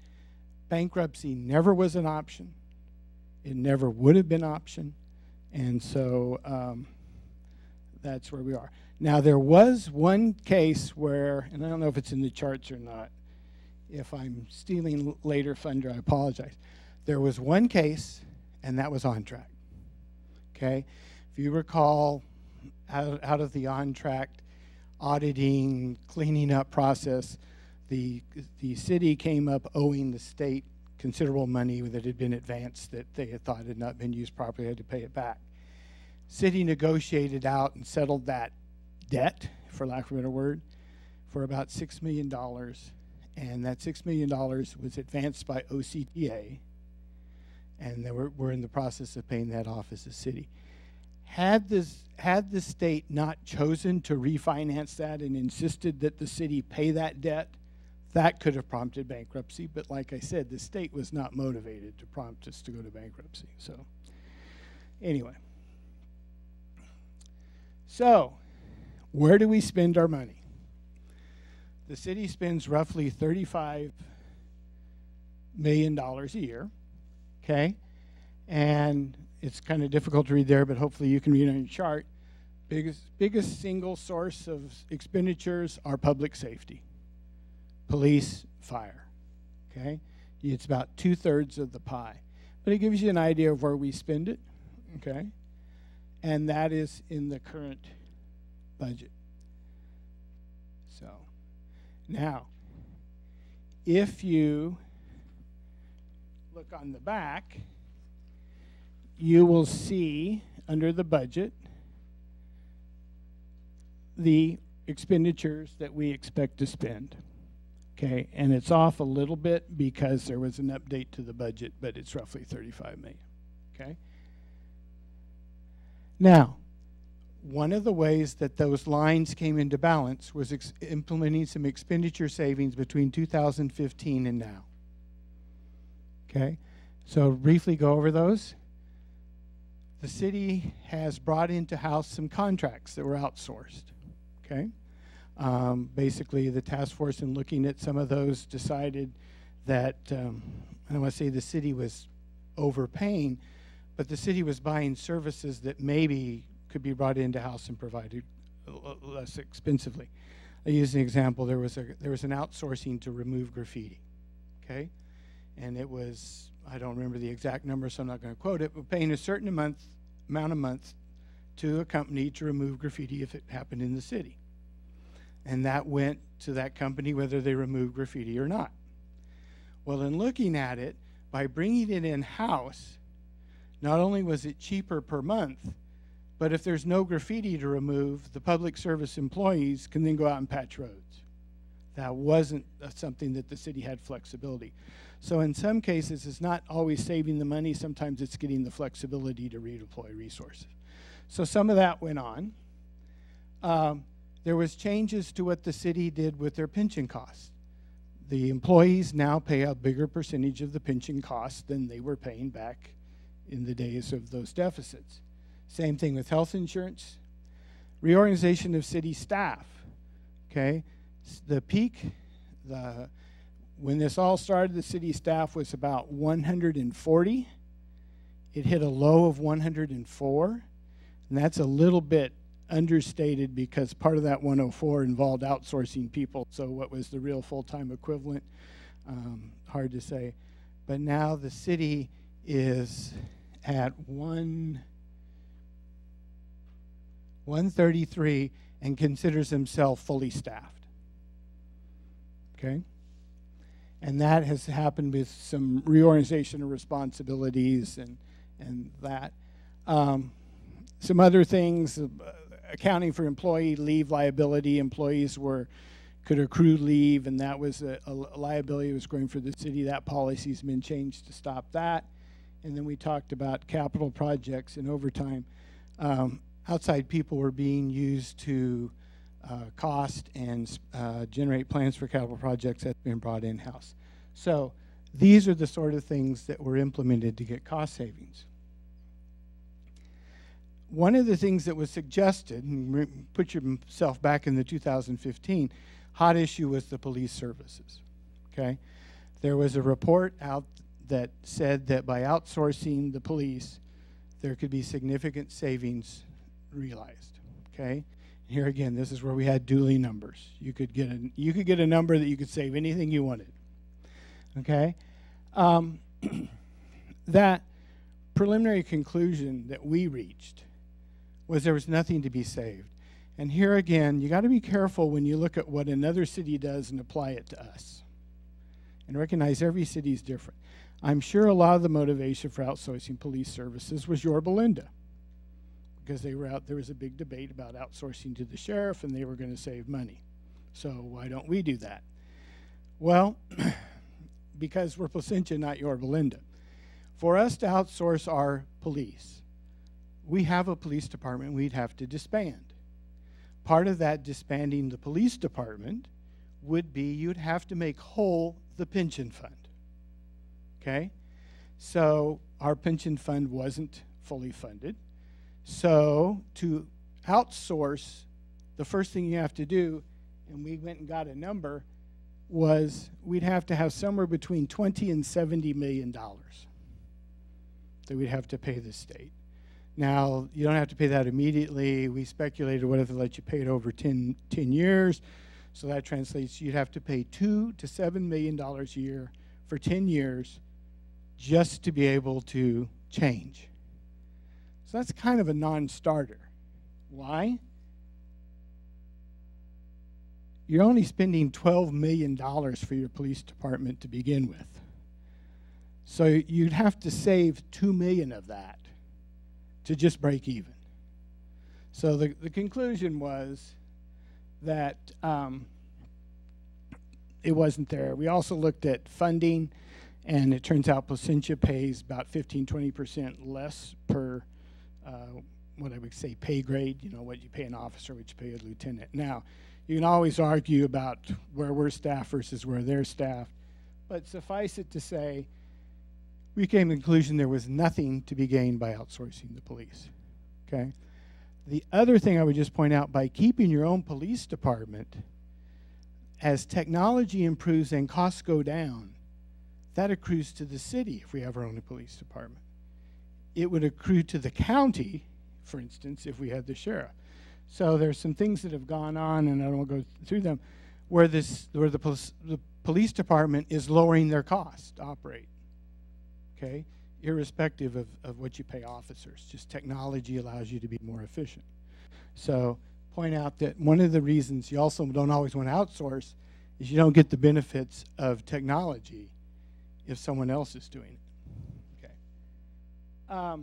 bankruptcy never was an option. It never would have been an option. And so that's where we are. Now, there was one case where, and I don't know if it's in the charts or not. If I'm stealing later thunder, I apologize. There was one case, and that was on track. Okay? If you recall, out of the on-track auditing, cleaning up process, the city came up owing the state considerable money that had been advanced that they had thought had not been used properly, had to pay it back. City negotiated out and settled that debt, for lack of a better word, for about $6 million. And that $6 million was advanced by OCTA, and we're in the process of paying that off as a city. Had the state not chosen to refinance that and insisted that the city pay that debt, that could have prompted bankruptcy. But like I said, the state was not motivated to prompt us to go to bankruptcy. So anyway. So where do we spend our money? The city spends roughly $35 million a year, okay? And it's kind of difficult to read there, but hopefully you can read on your chart. Biggest single source of expenditures are public safety, police, fire, okay? It's about 2/3 of the pie. But it gives you an idea of where we spend it, okay? And that is in the current budget. So, now, if you look on the back, you will see under the budget the expenditures that we expect to spend. Okay, and it's off a little bit because there was an update to the budget, but it's roughly $35 million. Okay. Now, one of the ways that those lines came into balance was implementing some expenditure savings between 2015 and now. Okay, so briefly go over those. The city has brought into house some contracts that were outsourced. Okay, basically the task force in looking at some of those decided that, I don't want to say the city was overpaying, but the city was buying services that maybe could be brought into house and provided less expensively. I use an example. There was an outsourcing to remove graffiti, okay? And it was, I don't remember the exact number, so I'm not going to quote it, but paying a certain amount a month to a company to remove graffiti if it happened in the city. And that went to that company whether they removed graffiti or not. Well, in looking at it, by bringing it in-house, not only was it cheaper per month, but if there's no graffiti to remove, the public service employees can then go out and patch roads. That wasn't something that the city had flexibility. So in some cases, it's not always saving the money. Sometimes it's getting the flexibility to redeploy resources. So some of that went on. There was changes to what the city did with their pension costs. The employees now pay a bigger percentage of the pension costs than they were paying back in the days of those deficits. Same thing with health insurance. Reorganization of city staff, okay? The peak, when this all started, the city staff was about 140. It hit a low of 104, and that's a little bit understated because part of that 104 involved outsourcing people, so what was the real full-time equivalent? Hard to say. But now the city is at 133 and considers himself fully staffed. Okay? And that has happened with some reorganization of responsibilities and that. Some other things, accounting for employee leave liability. Employees could accrue leave, and that was a liability that was going for the city. That policy's been changed to stop that. And then we talked about capital projects and overtime. Outside people were being used to cost and generate plans for capital projects that's been brought in-house. So these are the sort of things that were implemented to get cost savings. One of the things that was suggested, and put yourself back in the 2015, hot issue was the police services, okay? There was a report out that said that by outsourcing the police, there could be significant savings realized, okay? Here again, this is where we had dually numbers. You could get a number that you could save anything you wanted, okay? That preliminary conclusion that we reached was there was nothing to be saved. And here again, you got to be careful when you look at what another city does and apply it to us. And recognize every city is different. I'm sure a lot of the motivation for outsourcing police services was Yorba Linda, because they were there was a big debate about outsourcing to the sheriff, and they were going to save money. So why don't we do that? Well, because we're Placentia, not Yorba Linda. For us to outsource our police, we have a police department we'd have to disband. Part of that disbanding the police department would be you'd have to make whole the pension fund, okay? So our pension fund wasn't fully funded. So to outsource, the first thing you have to do, and we went and got a number, was we'd have to have somewhere between $20 and $70 million that we'd have to pay the state. Now, you don't have to pay that immediately. We speculated what if they let you pay it over 10 years. So that translates, you'd have to pay $2 to $7 million a year for 10 years just to be able to change. So that's kind of a non-starter. Why? You're only spending $12 million for your police department to begin with. So you'd have to save $2 million of that to just break even. So the conclusion was that it wasn't there. We also looked at funding, and it turns out Placentia pays about 15–20% less per what I would say pay grade, you know, what you pay an officer, what you pay a lieutenant. Now, you can always argue about where we're staffed versus where they're staffed, but suffice it to say, we came to the conclusion there was nothing to be gained by outsourcing the police, okay? The other thing I would just point out, by keeping your own police department, as technology improves and costs go down, that accrues to the city if we have our own police department. It would accrue to the county, for instance, if we had the sheriff. So there's some things that have gone on, and I don't want to go through them, where the police department is lowering their costs to operate, okay, irrespective of what you pay officers. Just technology allows you to be more efficient. So point out that one of the reasons you also don't always want to outsource is you don't get the benefits of technology if someone else is doing it. Okay.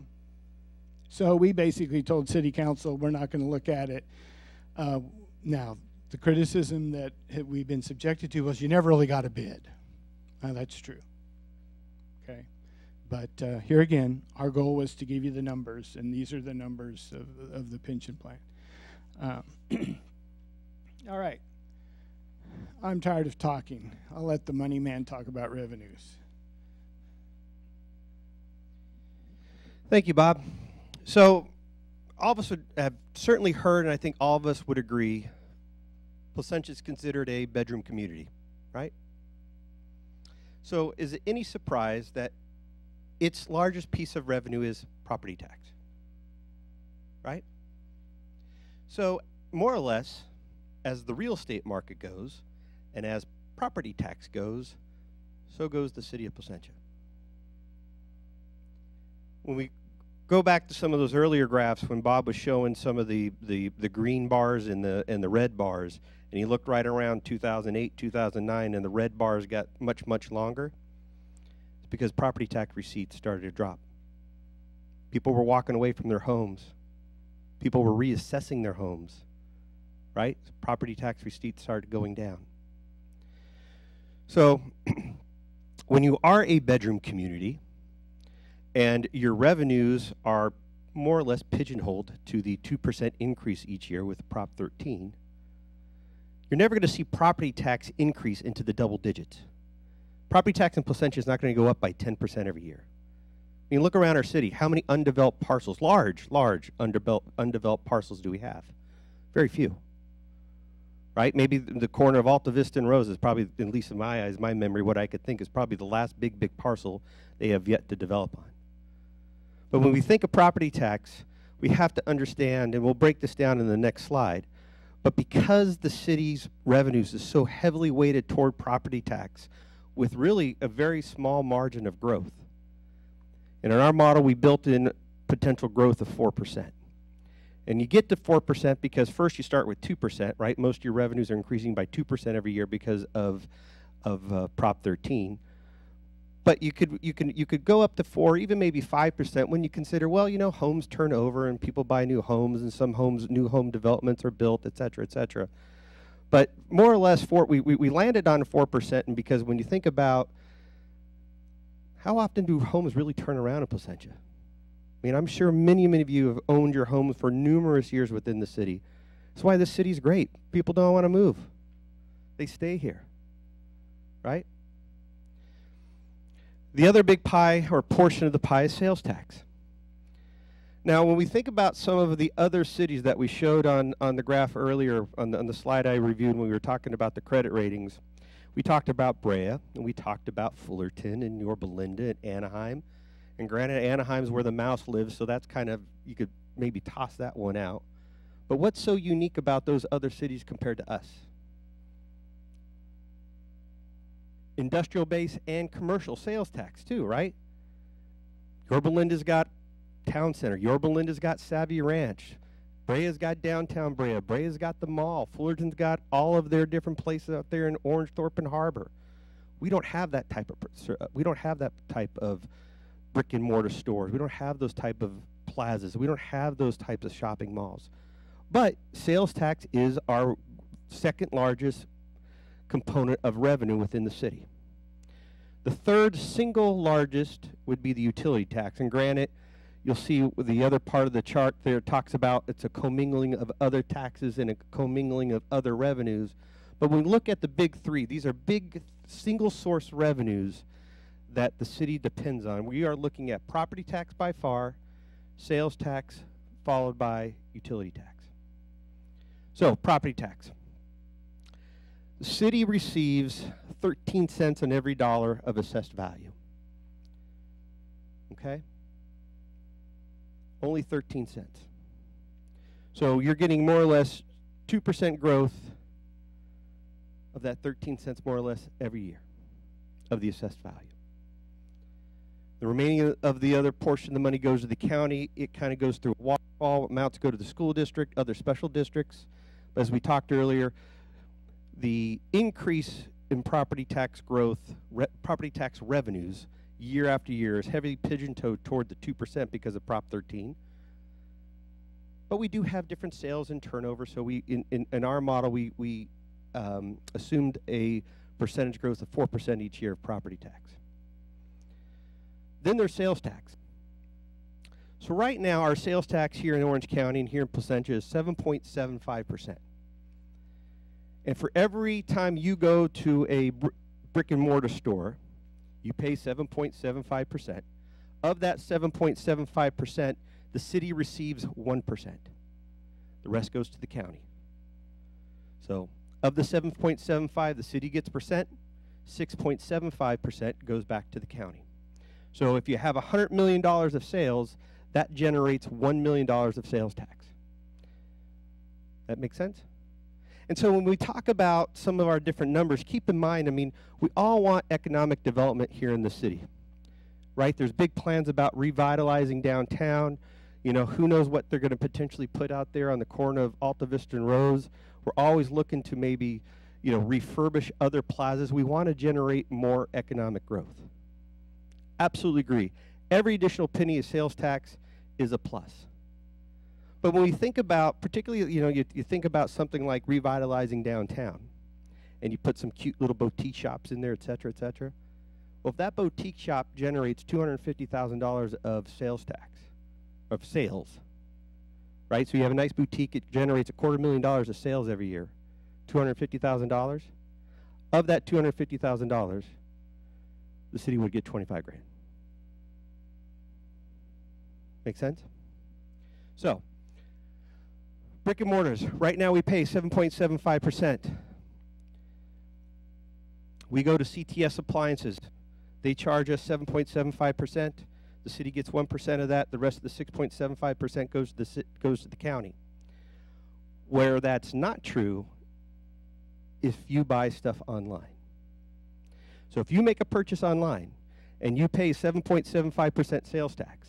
So we basically told City Council we're not going to look at it. Now, the criticism that we've been subjected to was you never really got a bid. That's true. Okay. But here again, our goal was to give you the numbers, and these are the numbers of the pension plan. All right. I'm tired of talking. I'll let the money man talk about revenues. Thank you, Bob. So all of us would have certainly heard, and I think all of us would agree, Placentia is considered a bedroom community, right? So is it any surprise that its largest piece of revenue is property tax, right? So more or less, as the real estate market goes, and as property tax goes, so goes the city of Placentia. When we go back to some of those earlier graphs when Bob was showing some of the green bars and the red bars, and he looked right around 2008, 2009, and the red bars got much, much longer, it's because property tax receipts started to drop. People were walking away from their homes. People were reassessing their homes, right? So property tax receipts started going down. So when you are a bedroom community, and your revenues are more or less pigeonholed to the 2% increase each year with Prop 13, you're never going to see property tax increase into the double digits. Property tax in Placentia is not going to go up by 10% every year. I mean, look around our city. How many undeveloped parcels, large undeveloped parcels do we have? Very few, right? Maybe the corner of Alta Vista and Rose is probably, at least in my eyes, my memory, what I could think is probably the last big parcel they have yet to develop on. But when we think of property tax, we have to understand, and we'll break this down in the next slide, but because the city's revenues is so heavily weighted toward property tax with really a very small margin of growth, and in our model we built in potential growth of 4%. And you get to 4% because first you start with 2%, right? Most of your revenues are increasing by 2% every year because of Prop 13. But you could go up to 4, even maybe 5% when you consider, well, you know, homes turn over and people buy new homes, and some homes, new home developments are built, et cetera, et cetera. But more or less, we landed on 4%, and because when you think about how often do homes really turn around in Placentia? I mean, I'm sure many, many of you have owned your homes for numerous years within the city. That's why this city's great. People don't want to move. They stay here, right? The other big pie, or portion of the pie, is sales tax. Now, when we think about some of the other cities that we showed on the graph earlier, on the slide I reviewed when we were talking about the credit ratings, we talked about Brea, and we talked about Fullerton, and Yorba Linda, and Anaheim. And granted, Anaheim's where the mouse lives, so that's kind of, you could maybe toss that one out. But what's so unique about those other cities compared to us? Industrial base and commercial sales tax too, right? Yorba Linda's got Town Center. Yorba Linda's got Savvy Ranch. Brea's got downtown Brea. Brea's got the mall. Fullerton's got all of their different places out there in Orangethorpe and Harbor. We don't have that type of brick and mortar stores. We don't have those type of plazas. We don't have those types of shopping malls. But sales tax is our second largest component of revenue within the city. The third single largest would be the utility tax. And granted, you'll see the other part of the chart there talks about it's a commingling of other taxes and a commingling of other revenues. But when we look at the big three, these are big single source revenues that the city depends on. We are looking at property tax by far, sales tax, followed by utility tax. So, property tax. The city receives 13 cents on every dollar of assessed value. Okay? Only 13 cents. So you're getting more or less 2% growth of that 13 cents more or less every year of the assessed value. The remaining of the other portion of the money goes to the county. It kind of goes through a waterfall. Amounts go to the school district, other special districts. But as we talked earlier, the increase in property tax growth, property tax revenues year after year is heavily pigeon-toed toward the 2% because of Prop 13. But we do have different sales and turnover, so we in our model we assumed a percentage growth of 4% each year of property tax. Then there's sales tax. So right now our sales tax here in Orange County and here in Placentia is 7.75%. And for every time you go to a brick and mortar store, you pay 7.75%. Of that 7.75%, the city receives 1%. The rest goes to the county. So of the 7.75, the city gets percent, 6.75% goes back to the county. So if you have $100 million of sales, that generates $1 million of sales tax. That make sense? And so when we talk about some of our different numbers, keep in mind, I mean, we all want economic development here in the city, right? There's big plans about revitalizing downtown. You know, who knows what they're going to potentially put out there on the corner of Alta Vista and Rose. We're always looking to maybe, you know, refurbish other plazas. We want to generate more economic growth. Absolutely agree. Every additional penny of sales tax is a plus. But when we think about, particularly, you know, you think about something like revitalizing downtown, and you put some cute little boutique shops in there, et cetera, et cetera. Well, if that boutique shop generates $250,000 of sales tax, of sales, right? So you have a nice boutique, it generates $250,000 of sales every year, $250,000. Of that $250,000, the city would get 25 grand. Make sense? So, brick and mortars, right now we pay 7.75%. We go to CTS Appliances. They charge us 7.75%. The city gets 1% of that. The rest of the 6.75% goes to the county. Where that's not true if you buy stuff online. So if you make a purchase online and you pay 7.75% sales tax,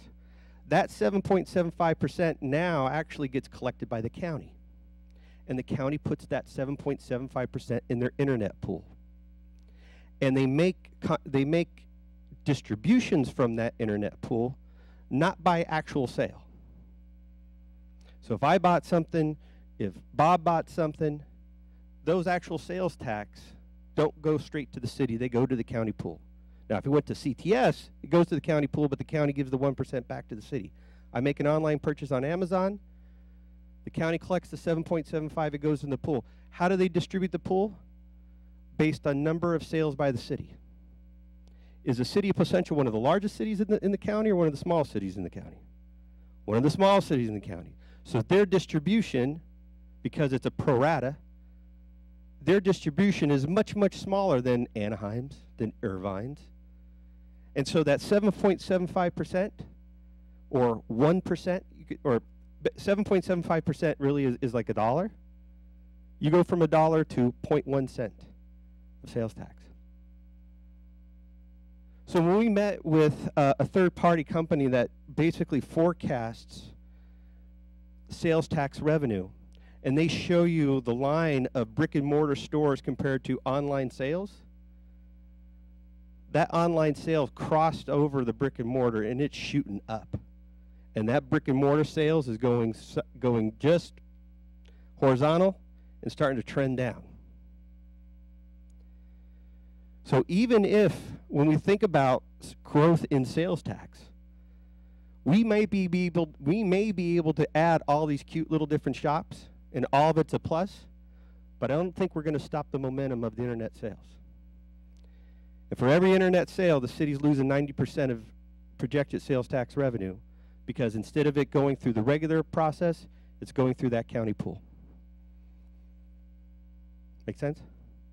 that 7.75% now actually gets collected by the county. And the county puts that 7.75% in their internet pool. And they make distributions from that internet pool, not by actual sale. So if I bought something, if Bob bought something, those actual sales tax don't go straight to the city, they go to the county pool. Now if it went to CTS, it goes to the county pool, but the county gives the 1% back to the city. I make an online purchase on Amazon, the county collects the 7.75, it goes in the pool. How do they distribute the pool? Based on number of sales by the city. Is the city of Placentia one of the largest cities in the county or one of the small cities in the county? One of the small cities in the county. So their distribution, because it's a pro rata, their distribution is much, much smaller than Anaheim's, than Irvine's. And so that 7.75% or 1%, or 7.75% really is like $1. You go from $1 to 0.1 cent of sales tax. So when we met with a third-party company that basically forecasts sales tax revenue, and they show you the line of brick-and-mortar stores compared to online sales, that online sales crossed over the brick-and-mortar, and it's shooting up. And that brick-and-mortar sales is going just horizontal and starting to trend down. So even if, when we think about growth in sales tax, we may be able to add all these cute little different shops, and all of it's a plus, but I don't think we're going to stop the momentum of the internet sales. And for every internet sale, the city's losing 90% of projected sales tax revenue, because instead of it going through the regular process, it's going through that county pool. Make sense?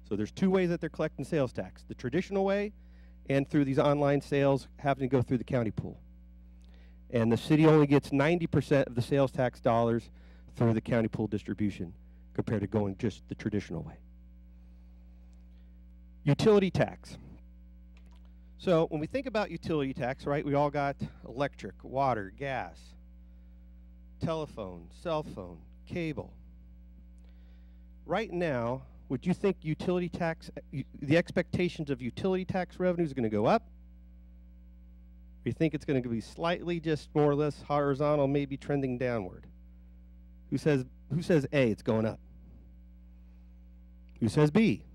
So there's two ways that they're collecting sales tax: the traditional way, and through these online sales having to go through the county pool. And the city only gets 90% of the sales tax dollars through the county pool distribution, compared to going just the traditional way. Utility tax. So when we think about utility tax, right, we all got electric, water, gas, telephone, cell phone, cable. Right now, would you think utility tax, the expectations of utility tax revenue is going to go up? Or you think it's going to be slightly, just more or less horizontal, maybe trending downward? Who says A, it's going up? Who says B?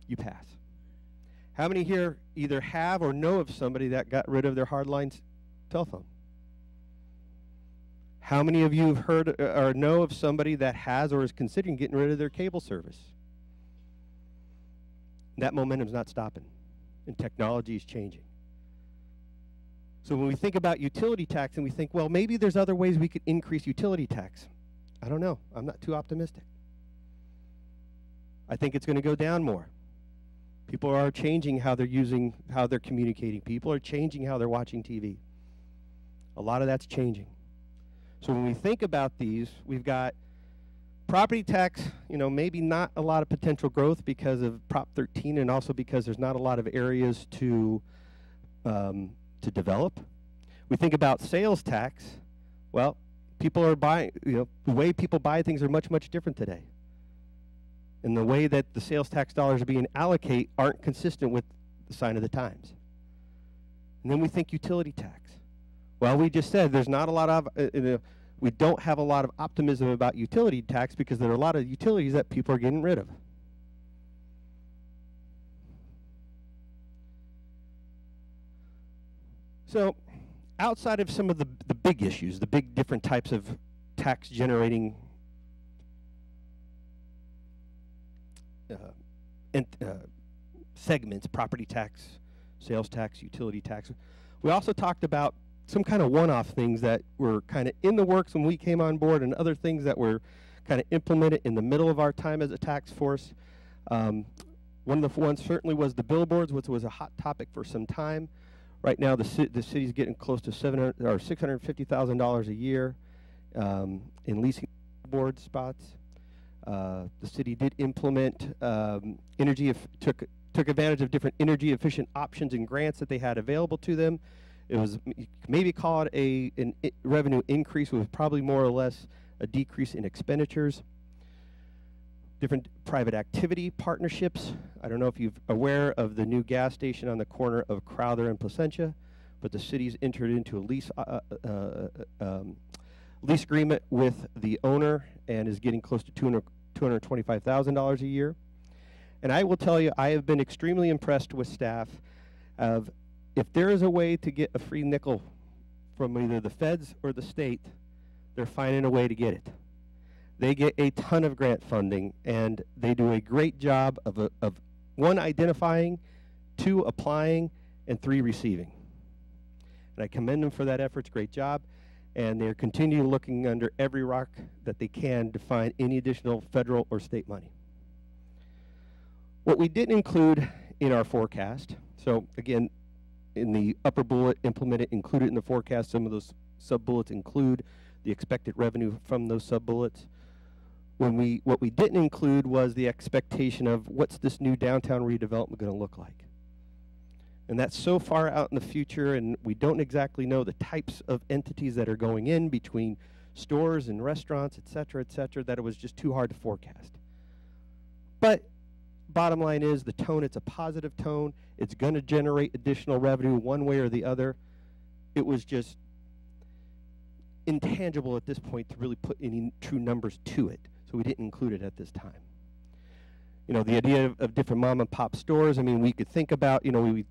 You pass. How many here either have or know of somebody that got rid of their hardline telephone? How many of you have heard or know of somebody that has or is considering getting rid of their cable service? That momentum's not stopping, and technology is changing. So when we think about utility tax and we think, well, maybe there's other ways we could increase utility tax. I don't know. I'm not too optimistic. I think it's going to go down more. People are changing how they're communicating. People are changing how they're watching TV. A lot of that's changing. So when we think about these, we've got property tax, maybe not a lot of potential growth because of Prop 13, and also because there's not a lot of areas to develop. We think about sales tax. Well, people are buying, the way people buy things are much, much different today. And the way that the sales tax dollars are being allocated aren't consistent with the sign of the times. And then we think utility tax. Well, we just said there's not a lot of, we don't have a lot of optimism about utility tax because there are a lot of utilities that people are getting rid of. So outside of some of the big issues, the big different types of tax generating segments, property tax, sales tax, utility tax, we also talked about some kind of one-off things that were kind of in the works when we came on board, and other things that were kind of implemented in the middle of our time as a tax force. One of the ones certainly was the billboards, which was a hot topic for some time. Right now, the city's getting close to $650,000 a year in leasing board spots. The city did implement took advantage of different energy efficient options and grants that they had available to them. It was, you could maybe call it an revenue increase, with probably more or less a decrease in expenditures. Different private activity partnerships. I don't know if you're aware of the new gas station on the corner of Crowther and Placentia, but the city's entered into a lease agreement with the owner and is getting close to $225,000 a year. And I will tell you, I have been extremely impressed with staff of, if there is a way to get a free nickel from either the feds or the state, they're finding a way to get it. They get a ton of grant funding, and they do a great job of one, identifying, two, applying, and three, receiving. And I commend them for that effort. It's a great job. And they're continuing looking under every rock that they can to find any additional federal or state money. What we didn't include in our forecast, so again, in the upper bullet, implement it, include it in the forecast. Some of those sub-bullets include the expected revenue from those sub-bullets. What we didn't include was the expectation of what's this new downtown redevelopment going to look like. And that's so far out in the future, and we don't exactly know the types of entities that are going in between stores and restaurants, et cetera, that it was just too hard to forecast. But bottom line is, the tone, it's a positive tone. It's going to generate additional revenue one way or the other. It was just intangible at this point to really put any true numbers to it, so we didn't include it at this time. You know, the idea of different mom and pop stores, I mean, we could think about, in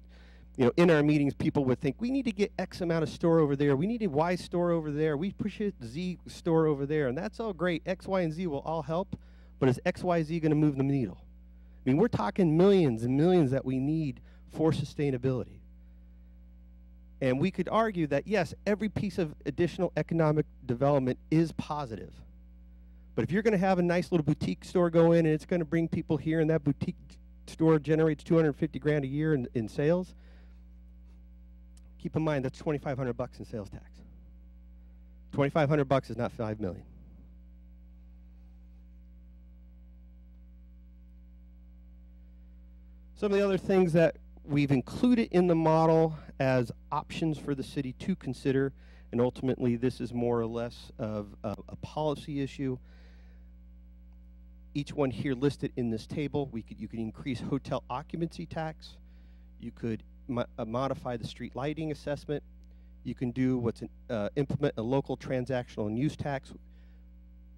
our meetings, people would think, we need to get X amount of store over there. We need a Y store over there. We push it Z store over there. And that's all great. X, Y, and Z will all help. But is X, Y, Z going to move the needle? I mean, we're talking millions and millions that we need for sustainability. And we could argue that, yes, every piece of additional economic development is positive. But if you're going to have a nice little boutique store go in and it's going to bring people here, and that boutique store generates $250,000 a year in sales, keep in mind that's $2,500 in sales tax. $2,500 is not $5 million. Some of the other things that we've included in the model as options for the city to consider, and ultimately this is more or less of a policy issue. Each one here listed in this table, you could increase hotel occupancy tax. You could modify the street lighting assessment. You can do implement a local transactional and use tax.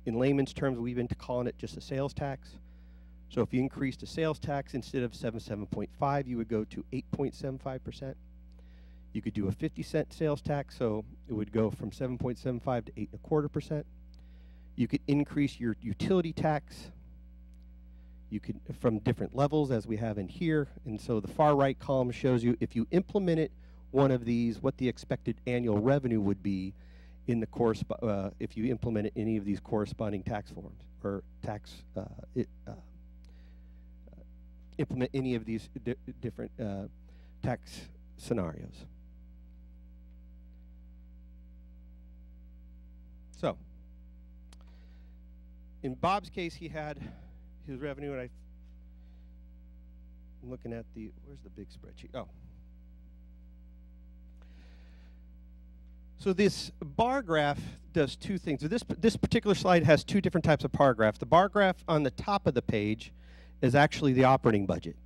In layman's terms, we've been calling it just a sales tax. So if you increased the sales tax, instead of 7.5, you would go to 8.75%. You could do a 50-cent sales tax, so it would go from 7.75 to 8.25%. You could increase your utility tax. You could, from different levels, as we have in here. And so the far right column shows you, if you implemented one of these, what the expected annual revenue would be in the if you implemented any of these corresponding tax forms, or implement any of these different tax scenarios. So, in Bob's case, he had his revenue, and I'm looking at where's the big spreadsheet? Oh. So this bar graph does two things. So this particular slide has two different types of bar graph. The bar graph on the top of the page is actually the operating budget,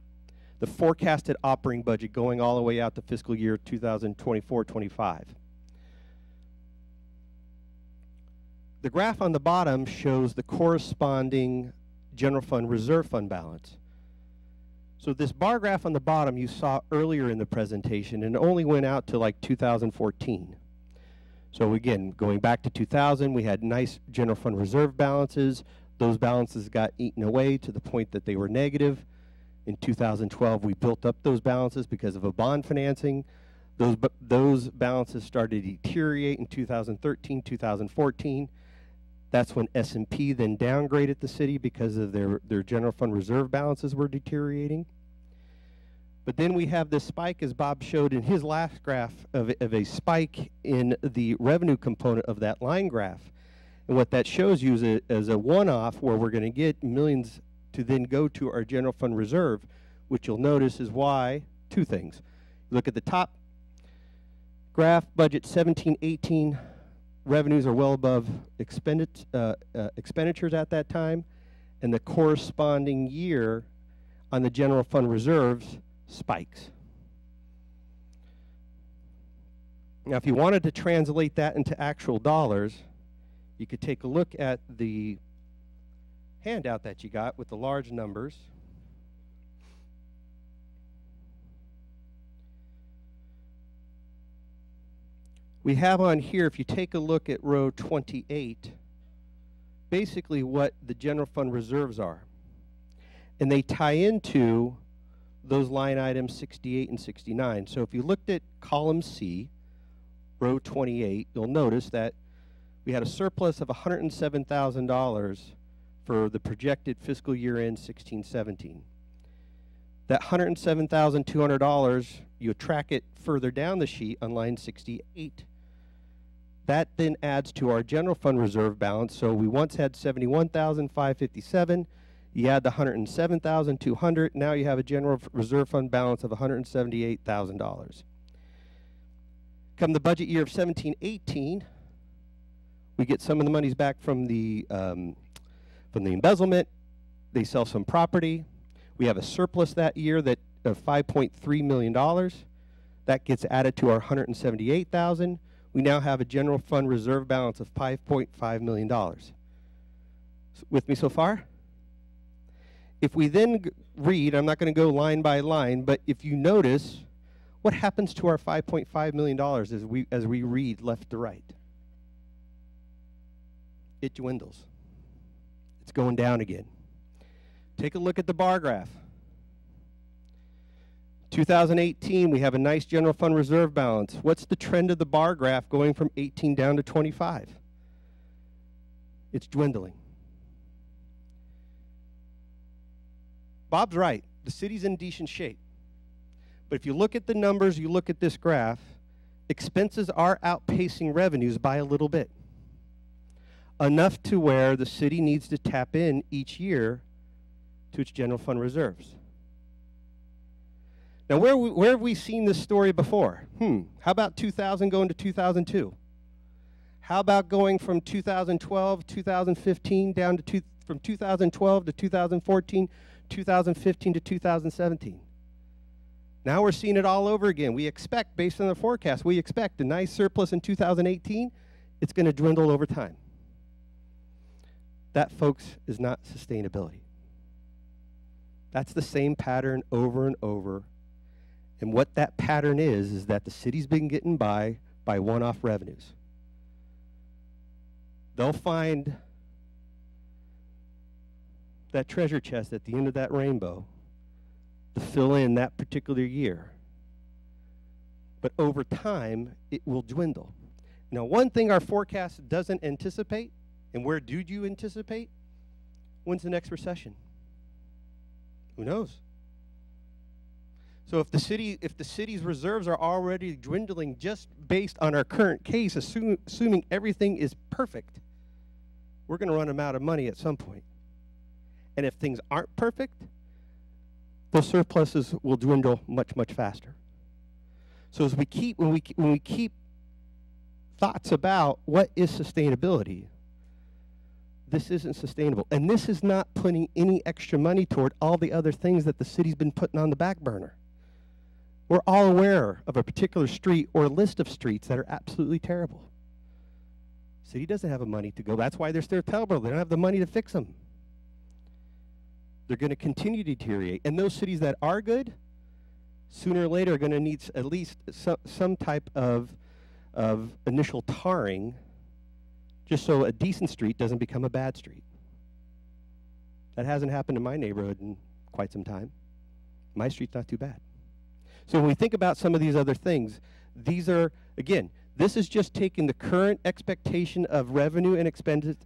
the forecasted operating budget going all the way out to fiscal year 2024-25. The graph on the bottom shows the corresponding general fund reserve fund balance. So this bar graph on the bottom you saw earlier in the presentation, and it only went out to like 2014. So again, going back to 2000, we had nice general fund reserve balances. Those balances got eaten away to the point that they were negative. In 2012, we built up those balances because of a bond financing. Those balances started to deteriorate in 2013, 2014. That's when S&P then downgraded the city because of their general fund reserve balances were deteriorating. But then we have this spike, as Bob showed in his last graph, of a spike in the revenue component of that line graph. And what that shows you is a one-off where we're going to get millions to then go to our general fund reserve, which you'll notice is why, two things. Look at the top graph, budget 17-18, revenues are well above expenditures at that time, and the corresponding year on the general fund reserves spikes. Now, if you wanted to translate that into actual dollars, you could take a look at the handout that you got with the large numbers. We have on here, if you take a look at row 28, basically what the general fund reserves are. And they tie into those line items 68 and 69. So if you looked at column C, row 28, you'll notice that we had a surplus of $107,000 for the projected fiscal year end 16-17. That $107,200, you track it further down the sheet on line 68. That then adds to our general fund reserve balance. So we once had $71,557. You add the $107,200. Now you have a general reserve fund balance of $178,000. Come the budget year of 17-18, we get some of the monies back from the embezzlement. They sell some property. We have a surplus that year that of $5.3 million. That gets added to our $178,000. We now have a general fund reserve balance of $5.5 million. With me so far? If we then read, I'm not going to go line by line, but if you notice, what happens to our $5.5 million as we read left to right? It dwindles. It's going down again. Take a look at the bar graph. 2018, we have a nice general fund reserve balance. What's the trend of the bar graph going from 18 down to 25? It's dwindling. Bob's right. The city's in decent shape. But if you look at the numbers, you look at this graph, expenses are outpacing revenues by a little bit. Enough to where the city needs to tap in each year to its general fund reserves. Now, where have we seen this story before? How about 2000 going to 2002? How about going from 2012, 2015 down to from 2012 to 2014, 2015 to 2017? Now we're seeing it all over again. We expect, based on the forecast, we expect a nice surplus in 2018. It's going to dwindle over time. That, folks, is not sustainability. That's the same pattern over and over. And what that pattern is that the city's been getting by one-off revenues. They'll find that treasure chest at the end of that rainbow to fill in that particular year. But over time, it will dwindle. Now, one thing our forecast doesn't anticipate, and where do you anticipate? When's the next recession? Who knows? So if the city's reserves are already dwindling just based on our current case, assuming everything is perfect, we're going to run them out of money at some point. And if things aren't perfect, those surpluses will dwindle much, much faster. So as when we keep thoughts about what is sustainability, this isn't sustainable. And this is not putting any extra money toward all the other things that the city's been putting on the back burner. We're all aware of a particular street or a list of streets that are absolutely terrible. City doesn't have the money to go. That's why they're still terrible. They don't have the money to fix them. They're going to continue to deteriorate. And those cities that are good, sooner or later are going to need at least some type of initial tarring, just so a decent street doesn't become a bad street. That hasn't happened in my neighborhood in quite some time. My street's not too bad. So when we think about some of these other things, these are, again, this is just taking the current expectation of revenue and expenses.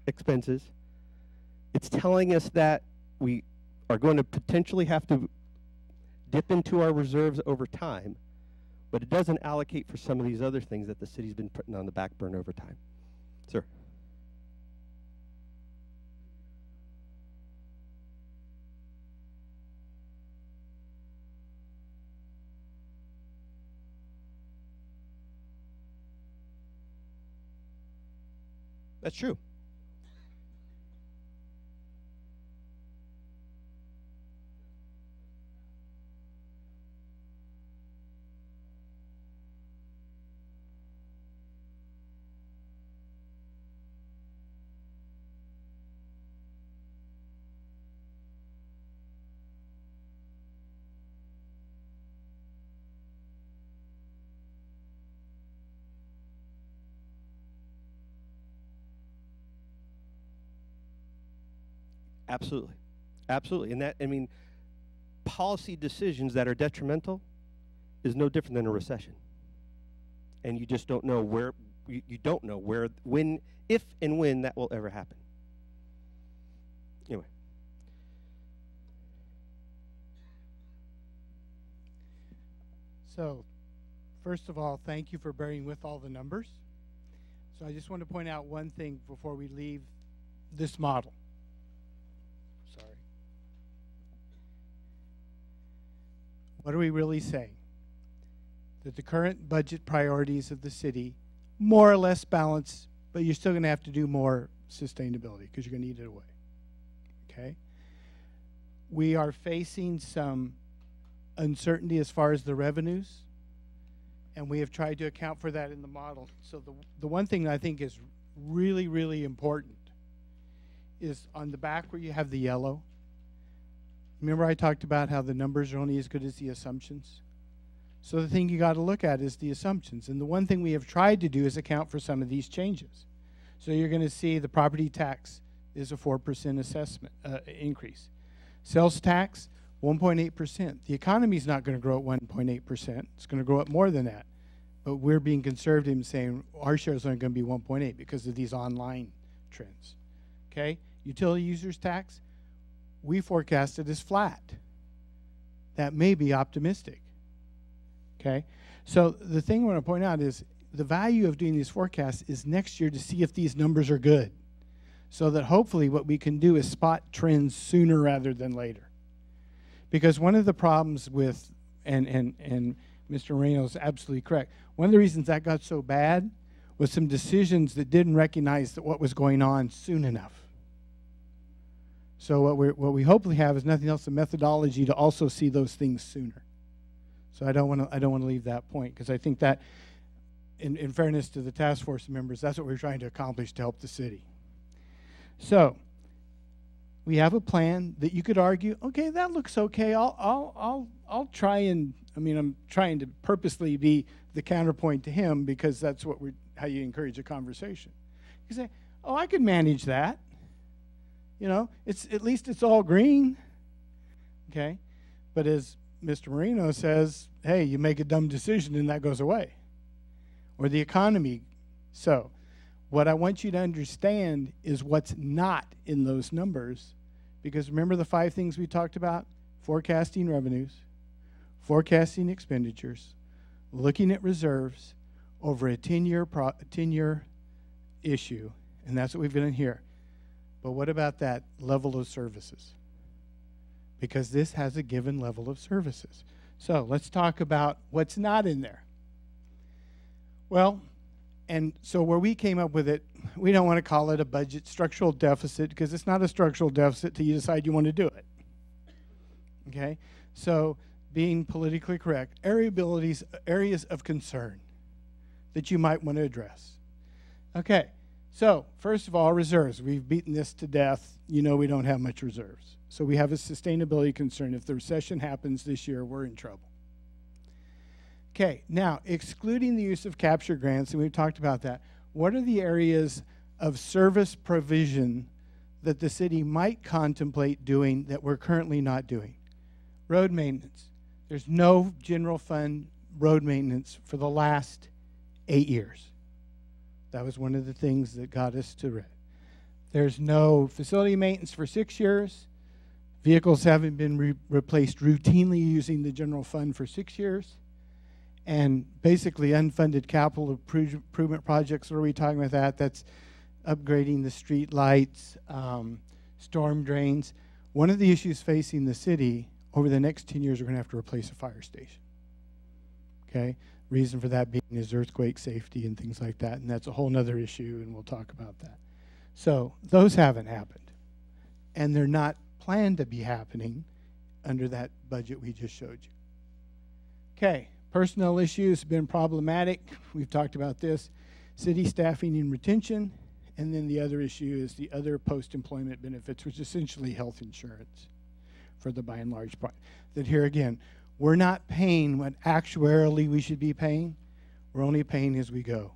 It's telling us that we are going to potentially have to dip into our reserves over time, but it doesn't allocate for some of these other things that the city's been putting on the back burner over time. Sir? That's true. Absolutely. Absolutely. And that, I mean, policy decisions that are detrimental is no different than a recession. And you just don't know where, you don't know where, when, if and when that will ever happen. Anyway. So, first of all, thank you for bearing with all the numbers. So I just want to point out one thing before we leave this model. Sorry. What are we really saying? That the current budget priorities of the city more or less balance, but you're still going to have to do more sustainability because you're going to need it away. Okay? We are facing some uncertainty as far as the revenues, and we have tried to account for that in the model. So the one thing that I think is really, really important is on the back where you have the yellow. Remember I talked about how the numbers are only as good as the assumptions? So the thing you got to look at is the assumptions. And the one thing we have tried to do is account for some of these changes. So you're going to see the property tax is a 4% assessment increase. Sales tax, 1.8%. The economy is not going to grow at 1.8%. It's going to grow up more than that. But we're being conservative and saying our shares aren't going to be 1.8 because of these online trends. Okay? Utility users tax, we forecast it as flat. That may be optimistic. Okay? So the thing I want to point out is the value of doing these forecasts is next year to see if these numbers are good. So that hopefully what we can do is spot trends sooner rather than later. Because one of the problems with, and Mr. Moreno is absolutely correct, one of the reasons that got so bad was some decisions that didn't recognize that what was going on soon enough. So what we hopefully have is nothing else, a methodology to also see those things sooner. So I don't want to leave that point, because I think that, in fairness to the task force members, that's what we're trying to accomplish to help the city. So we have a plan that you could argue, okay, that looks okay. I'll try and, I mean, I'm trying to purposely be the counterpoint to him because that's what how you encourage a conversation. You say, oh, I could manage that. You know, at least it's all green. Okay, but as Mr. Moreno says, hey, you make a dumb decision and that goes away. Or the economy. So what I want you to understand is what's not in those numbers, because remember the 5 things we talked about? Forecasting revenues, forecasting expenditures, looking at reserves over a 10-year issue, and that's what we've done here. But what about that level of services? Because this has a given level of services. So let's talk about what's not in there. Well, and so where we came up with it, we don't want to call it a budget structural deficit because it's not a structural deficit till you decide you want to do it. Okay? So being politically correct, areas of concern that you might want to address. Okay, so first of all, reserves. We've beaten this to death. You know we don't have much reserves. So we have a sustainability concern. If the recession happens this year, we're in trouble. Okay, now, excluding the use of capture grants, and we've talked about that, what are the areas of service provision that the city might contemplate doing that we're currently not doing? Road maintenance. There's no general fund road maintenance for the last 8 years. That was one of the things that got us to red. There's no facility maintenance for 6 years. Vehicles haven't been replaced routinely using the general fund for 6 years. And basically unfunded capital improvement projects, what are we talking about that? That's upgrading the street lights, storm drains. One of the issues facing the city over the next 10 years, we're going to have to replace a fire station. Okay? Reason for that being is earthquake safety and things like that, and that's a whole nother issue, and we'll talk about that. So those haven't happened, and they're not planned to be happening under that budget we just showed you. Okay, personnel issues have been problematic. We've talked about this. City staffing and retention, and then the other issue is the other post-employment benefits, which is essentially health insurance for the by and large part. That here again, we're not paying what actuarially we should be paying. We're only paying as we go.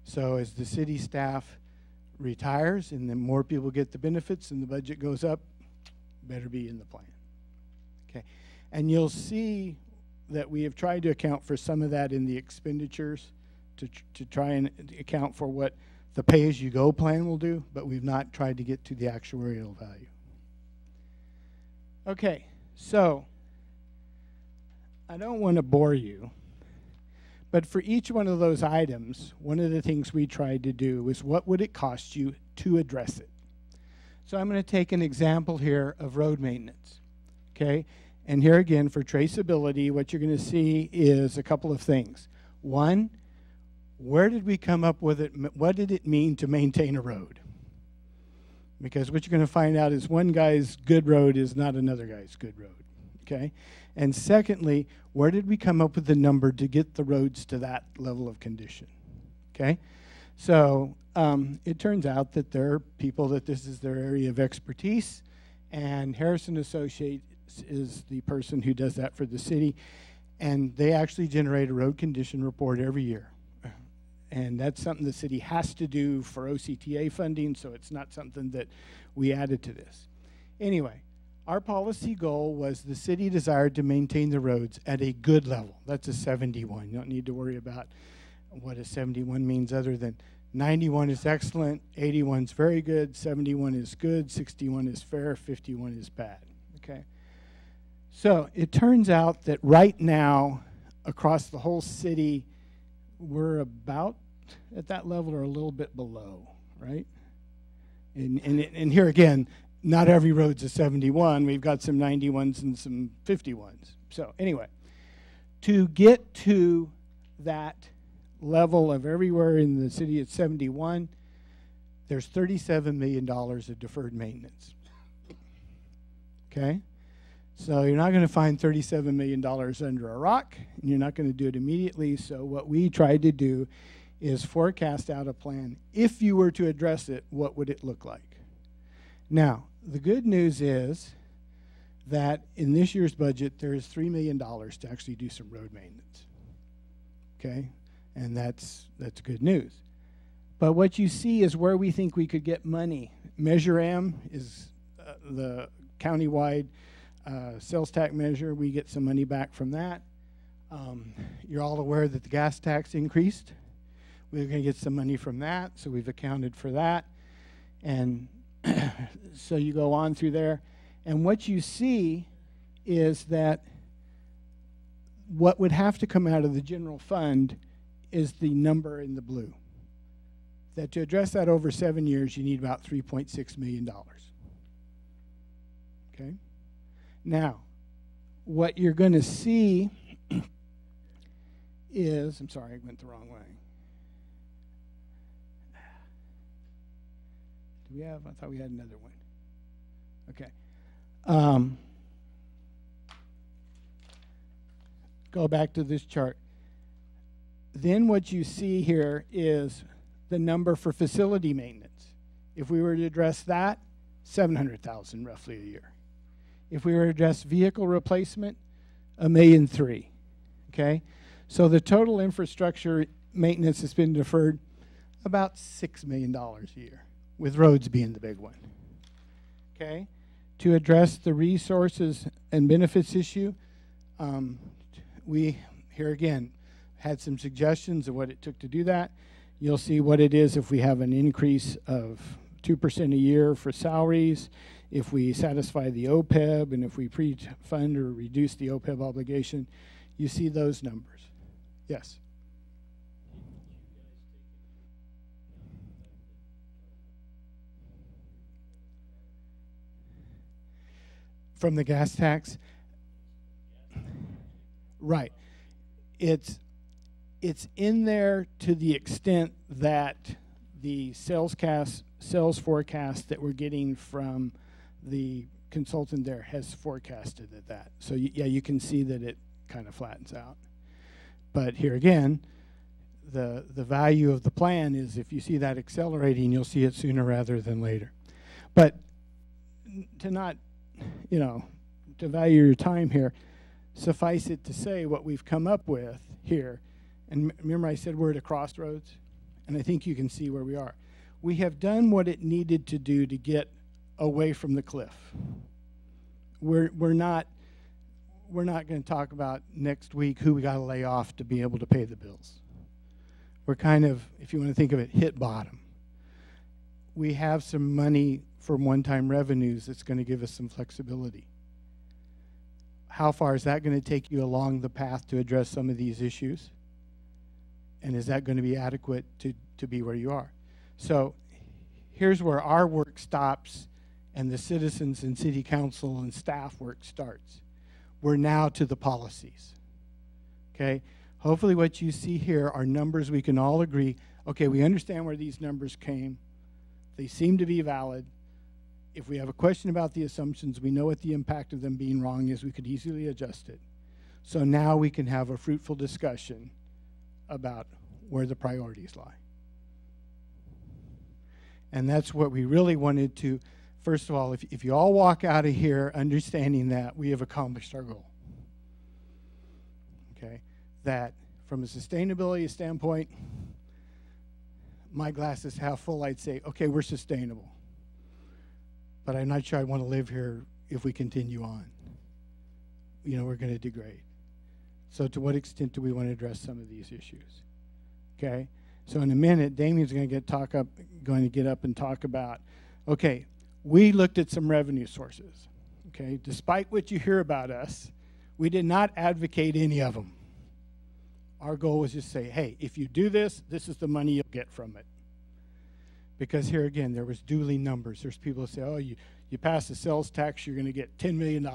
So as the city staff retires and then more people get the benefits and the budget goes up, better be in the plan. Okay, and you'll see that we have tried to account for some of that in the expenditures to try and account for what the pay-as-you-go plan will do, but we've not tried to get to the actuarial value. Okay, so I don't want to bore you, but for each one of those items, one of the things we tried to do was what would it cost you to address it? So I'm going to take an example here of road maintenance, okay? And here again, for traceability, what you're going to see is a couple of things. One, where did we come up with it? What did it mean to maintain a road? Because what you're going to find out is one guy's good road is not another guy's good road, okay? And secondly, where did we come up with the number to get the roads to that level of condition, okay? So it turns out that there are people that this is their area of expertise, and Harrison Associates is the person who does that for the city, and they actually generate a road condition report every year. And that's something the city has to do for OCTA funding, so it's not something that we added to this. Anyway, our policy goal was the city desired to maintain the roads at a good level. That's a 71. You don't need to worry about what a 71 means other than 91 is excellent, 81 is very good, 71 is good, 61 is fair, 51 is bad, okay? So it turns out that right now, across the whole city, we're about at that level or a little bit below, right? And here again, not every road's a 71. We've got some 91s and some 51s. So anyway, to get to that level of everywhere in the city at 71, there's $37 million of deferred maintenance, okay? So you're not going to find $37 million under a rock, and you're not going to do it immediately. So what we tried to do is forecast out a plan. If you were to address it, what would it look like? Now, the good news is that in this year's budget, there is $3 million to actually do some road maintenance, okay? And that's good news. But what you see is where we think we could get money. Measure M is the countywide sales tax measure. We get some money back from that. You're all aware that the gas tax increased. We're going to get some money from that, so we've accounted for that. And so you go on through there. And what you see is that what would have to come out of the general fund is the number in the blue. That to address that over 7 years, you need about $3.6 million. Okay? Now, what you're going to see is, I'm sorry, I went the wrong way. Do we have, I thought we had another one. Okay. Go back to this chart. Then what you see here is the number for facility maintenance. If we were to address that, $700,000 roughly a year. If we were to address vehicle replacement, $1.3 million, okay? So the total infrastructure maintenance has been deferred about $6 million a year, with roads being the big one, okay? To address the resources and benefits issue, we, here again, had some suggestions of what it took to do that. You'll see what it is if we have an increase of 2% a year for salaries, if we satisfy the OPEB, and if we pre-fund or reduce the OPEB obligation, you see those numbers. Yes? From the gas tax? Right. It's in there to the extent that the sales forecast that we're getting from the consultant there has forecasted at that. So yeah, you can see that it kind of flattens out. But here again, the value of the plan is if you see that accelerating, you'll see it sooner rather than later. But to not, to value your time here, suffice it to say what we've come up with here, and remember I said we're at a crossroads, and I think you can see where we are. We have done what it needed to do to get away from the cliff. We're not going to talk about next week who we got to lay off to be able to pay the bills. We're kind of, if you want to think of it, hit bottom. We have some money from one-time revenues that's going to give us some flexibility. How far is that going to take you along the path to address some of these issues? And is that going to be adequate to be where you are? So here's where our work stops and the citizens and city council and staff work starts. We're now to the policies, okay? Hopefully what you see here are numbers we can all agree, okay, we understand where these numbers came. They seem to be valid. If we have a question about the assumptions, we know what the impact of them being wrong is. We could easily adjust it. So now we can have a fruitful discussion about where the priorities lie. And that's what we really wanted to, first of all, if you all walk out of here understanding that, we have accomplished our goal. Okay? That from a sustainability standpoint, my glass is half full, I'd say, okay, we're sustainable. But I'm not sure I want to live here if we continue on. We're going to degrade. So to what extent do we want to address some of these issues? Okay? So in a minute, Damien's going to get up and talk about, okay, we looked at some revenue sources. Okay? Despite what you hear about us, we did not advocate any of them. Our goal was just to say, hey, if you do this, this is the money you'll get from it. Because here again, there was dueling numbers. There's people who say, oh, you pass the sales tax, you're going to get $10 million.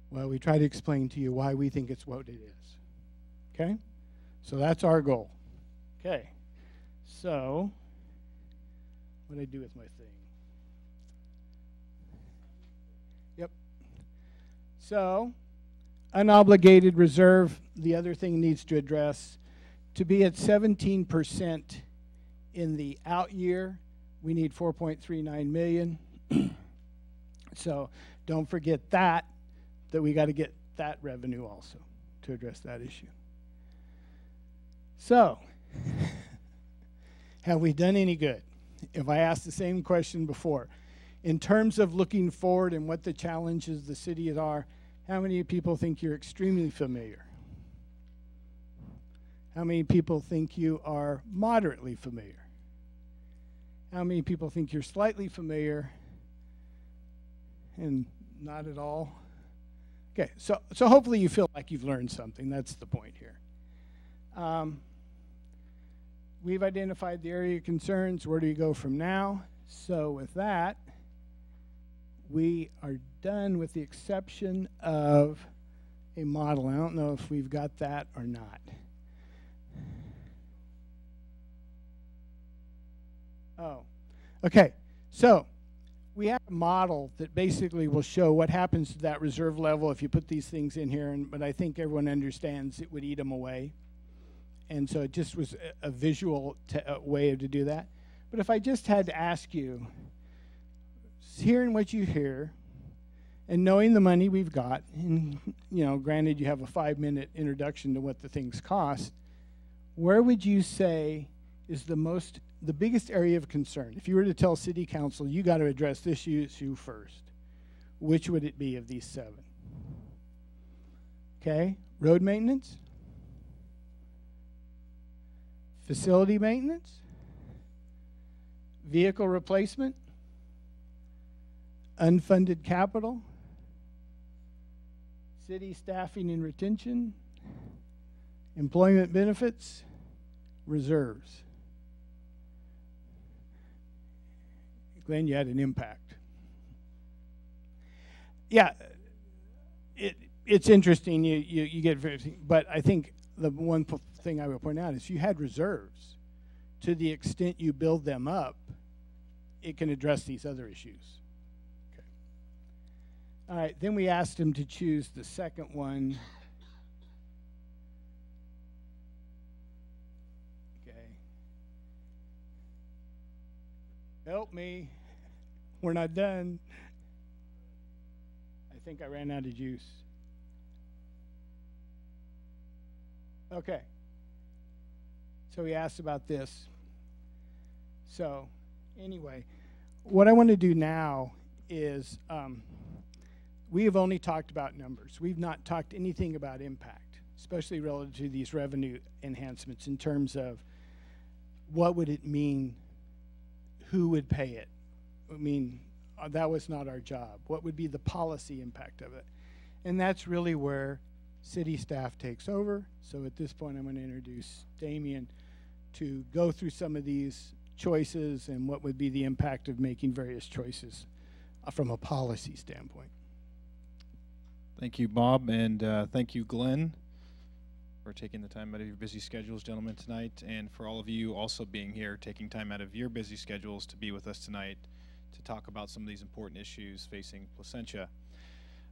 Well, we try to explain to you why we think it's what it is. Okay? So that's our goal. Okay. So, what did I do with my thing? Yep. So, unobligated reserve, the other thing needs to address, to be at 17% in the out year, we need 4.39 million. So don't forget that we got to get that revenue also to address that issue. So, have we done any good? If I asked the same question before, in terms of looking forward and what the challenges of the city are, how many people think you're extremely familiar? How many people think you are moderately familiar? How many people think you're slightly familiar and not at all? Okay, so hopefully you feel like you've learned something. That's the point here. We've identified the area of concerns. Where do you go from now? So with that, we are done with the exception of a model. I don't know if we've got that or not. Oh, okay. So we have a model that basically will show what happens to that reserve level if you put these things in here, but I think everyone understands it would eat them away. And so it just was a visual way to do that. But if I just had to ask you, hearing what you hear and knowing the money we've got, and granted you have a 5-minute introduction to what the things cost, where would you say is the biggest area of concern? If you were to tell City Council, you got to address this issue first, which would it be of these 7? Okay, road maintenance, facility maintenance, vehicle replacement, unfunded capital, city staffing and retention, employment benefits, reserves. Glenn, you had an impact. Yeah, it's interesting. You get very, but I think the one thing I would point out is you had reserves. To the extent you build them up, it can address these other issues. Okay. All right, then we asked him to choose the second one. Okay. Help me. We're not done. I think I ran out of juice. Okay. So he asked about this. So anyway, what I want to do now is we have only talked about numbers. We've not talked anything about impact, especially relative to these revenue enhancements in terms of what would it mean, who would pay it. I mean, that was not our job. What would be the policy impact of it? And that's really where city staff takes over. So at this point, I'm going to introduce Damien to go through some of these choices and what would be the impact of making various choices from a policy standpoint. Thank you, Bob, and thank you, Glenn, for taking the time out of your busy schedules, gentlemen, tonight, and for all of you also being here, taking time out of your busy schedules to be with us tonight to talk about some of these important issues facing Placentia.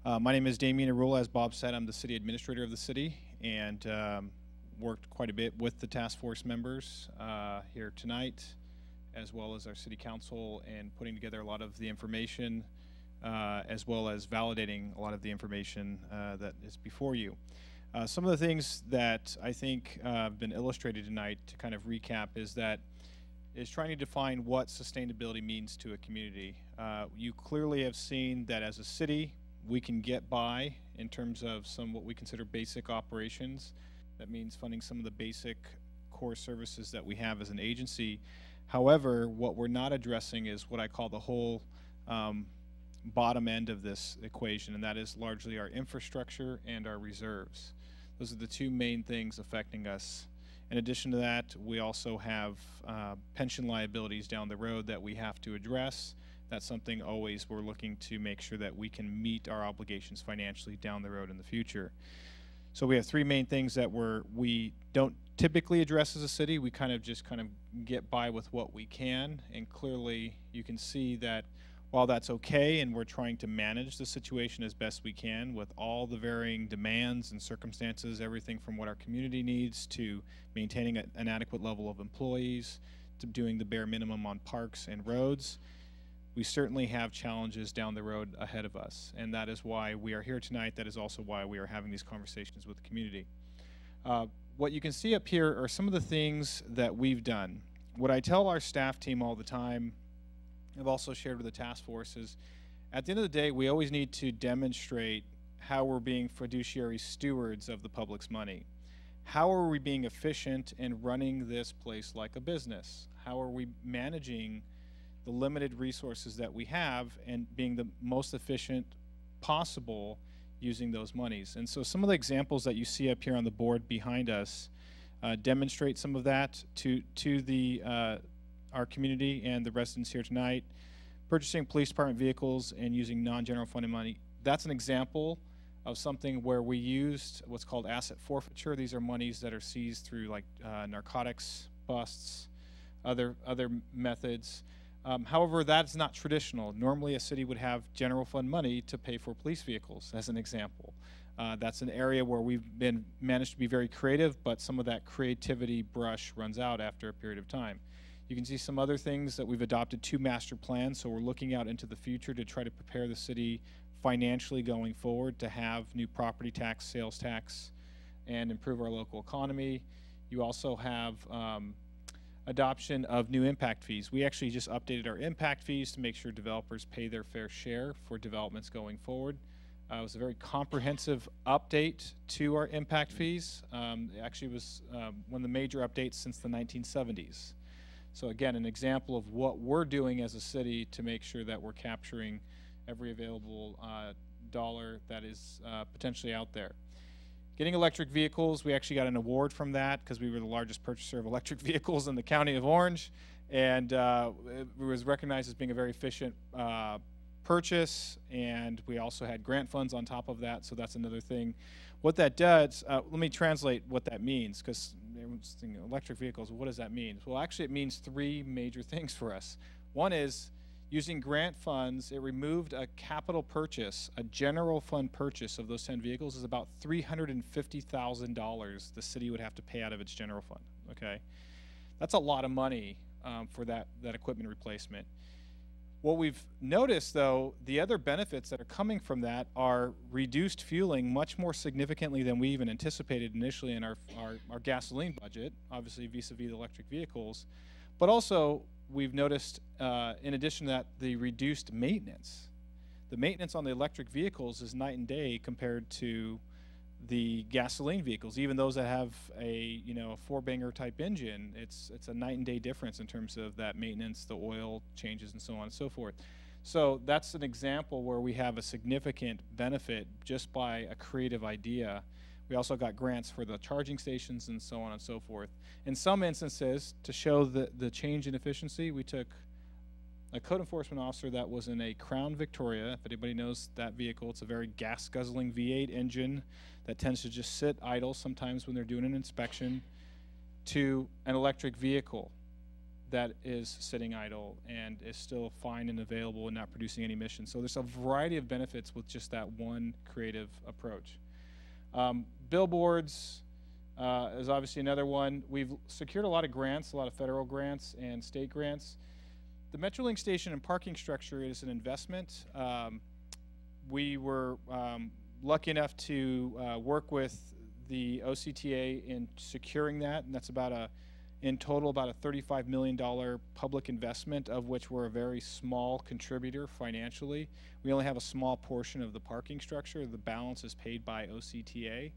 My name is Damien Arula. As Bob said, I'm the city administrator of the city, and worked quite a bit with the task force members here tonight, as well as our city council, and putting together a lot of the information, as well as validating a lot of the information that is before you. Some of the things that I think have been illustrated tonight, to kind of recap, is trying to define what sustainability means to a community. You clearly have seen that as a city, we can get by in terms of some what we consider basic operations. That means funding some of the basic core services that we have as an agency. However, what we're not addressing is what I call the whole bottom end of this equation, and that is largely our infrastructure and our reserves. Those are the two main things affecting us. In addition to that, we also have pension liabilities down the road that we have to address. That's something always we're looking to make sure that we can meet our obligations financially down the road in the future. So we have three main things that we don't typically address as a city. We kind of get by with what we can, and clearly you can see that while that's okay and we're trying to manage the situation as best we can with all the varying demands and circumstances, everything from what our community needs to maintaining an adequate level of employees to doing the bare minimum on parks and roads, we certainly have challenges down the road ahead of us, and that is why we are here tonight. That is also why we are having these conversations with the community. What you can see up here are some of the things that we've done. What I tell our staff team all the time, I've also shared with the task force, is at the end of the day, we always need to demonstrate how we're being fiduciary stewards of the public's money. How are we being efficient in running this place like a business? How are we managing the limited resources that we have and being the most efficient possible using those monies? And so some of the examples that you see up here on the board behind us demonstrate some of that to our community and the residents here tonight. Purchasing police department vehicles and using non-general funding money. That's an example of something where we used what's called asset forfeiture. These are monies that are seized through like narcotics busts, other methods. However, that's not traditional. Normally a city would have general fund money to pay for police vehicles, as an example. That's an area where we've managed to be very creative, but some of that creativity brush runs out after a period of time. You can see some other things that we've adopted 2 master plans, so we're looking out into the future to try to prepare the city financially going forward to have new property tax, sales tax, and improve our local economy. You also have adoption of new impact fees. We actually just updated our impact fees to make sure developers pay their fair share for developments going forward. It was a very comprehensive update to our impact fees. It actually was one of the major updates since the 1970s. So again, an example of what we're doing as a city to make sure that we're capturing every available dollar that is potentially out there. Getting electric vehicles, we actually got an award from that because we were the largest purchaser of electric vehicles in the county of Orange, and it was recognized as being a very efficient purchase, and we also had grant funds on top of that, so that's another thing. What that does, let me translate what that means, because everyone's thinking electric vehicles, what does that mean? Well, actually it means three major things for us. One is, using grant funds, it removed a capital purchase, a general fund purchase of those 10 vehicles is about $350,000 the city would have to pay out of its general fund, okay? That's a lot of money for that equipment replacement. What we've noticed, though, the other benefits that are coming from that are reduced fueling much more significantly than we even anticipated initially in our gasoline budget, obviously vis-a-vis the electric vehicles, but also we've noticed, in addition to that, the reduced maintenance. The maintenance on the electric vehicles is night and day compared to the gasoline vehicles. Even those that have a four-banger type engine, it's a night and day difference in terms of that maintenance, the oil changes, and so on and so forth. So that's an example where we have a significant benefit just by a creative idea. We also got grants for the charging stations and so on and so forth. In some instances, to show the change in efficiency, we took a code enforcement officer that was in a Crown Victoria. If anybody knows that vehicle, it's a very gas-guzzling V8 engine that tends to just sit idle sometimes when they're doing an inspection, to an electric vehicle that is sitting idle and is still fine and available and not producing any emissions. So there's a variety of benefits with just that one creative approach. Billboards is obviously another one. We've secured a lot of grants, a lot of federal grants and state grants. The Metrolink station and parking structure is an investment. We were lucky enough to work with the OCTA in securing that, and that's about in total about a $35 million public investment, of which we're a very small contributor financially. We only have a small portion of the parking structure. The balance is paid by OCTA.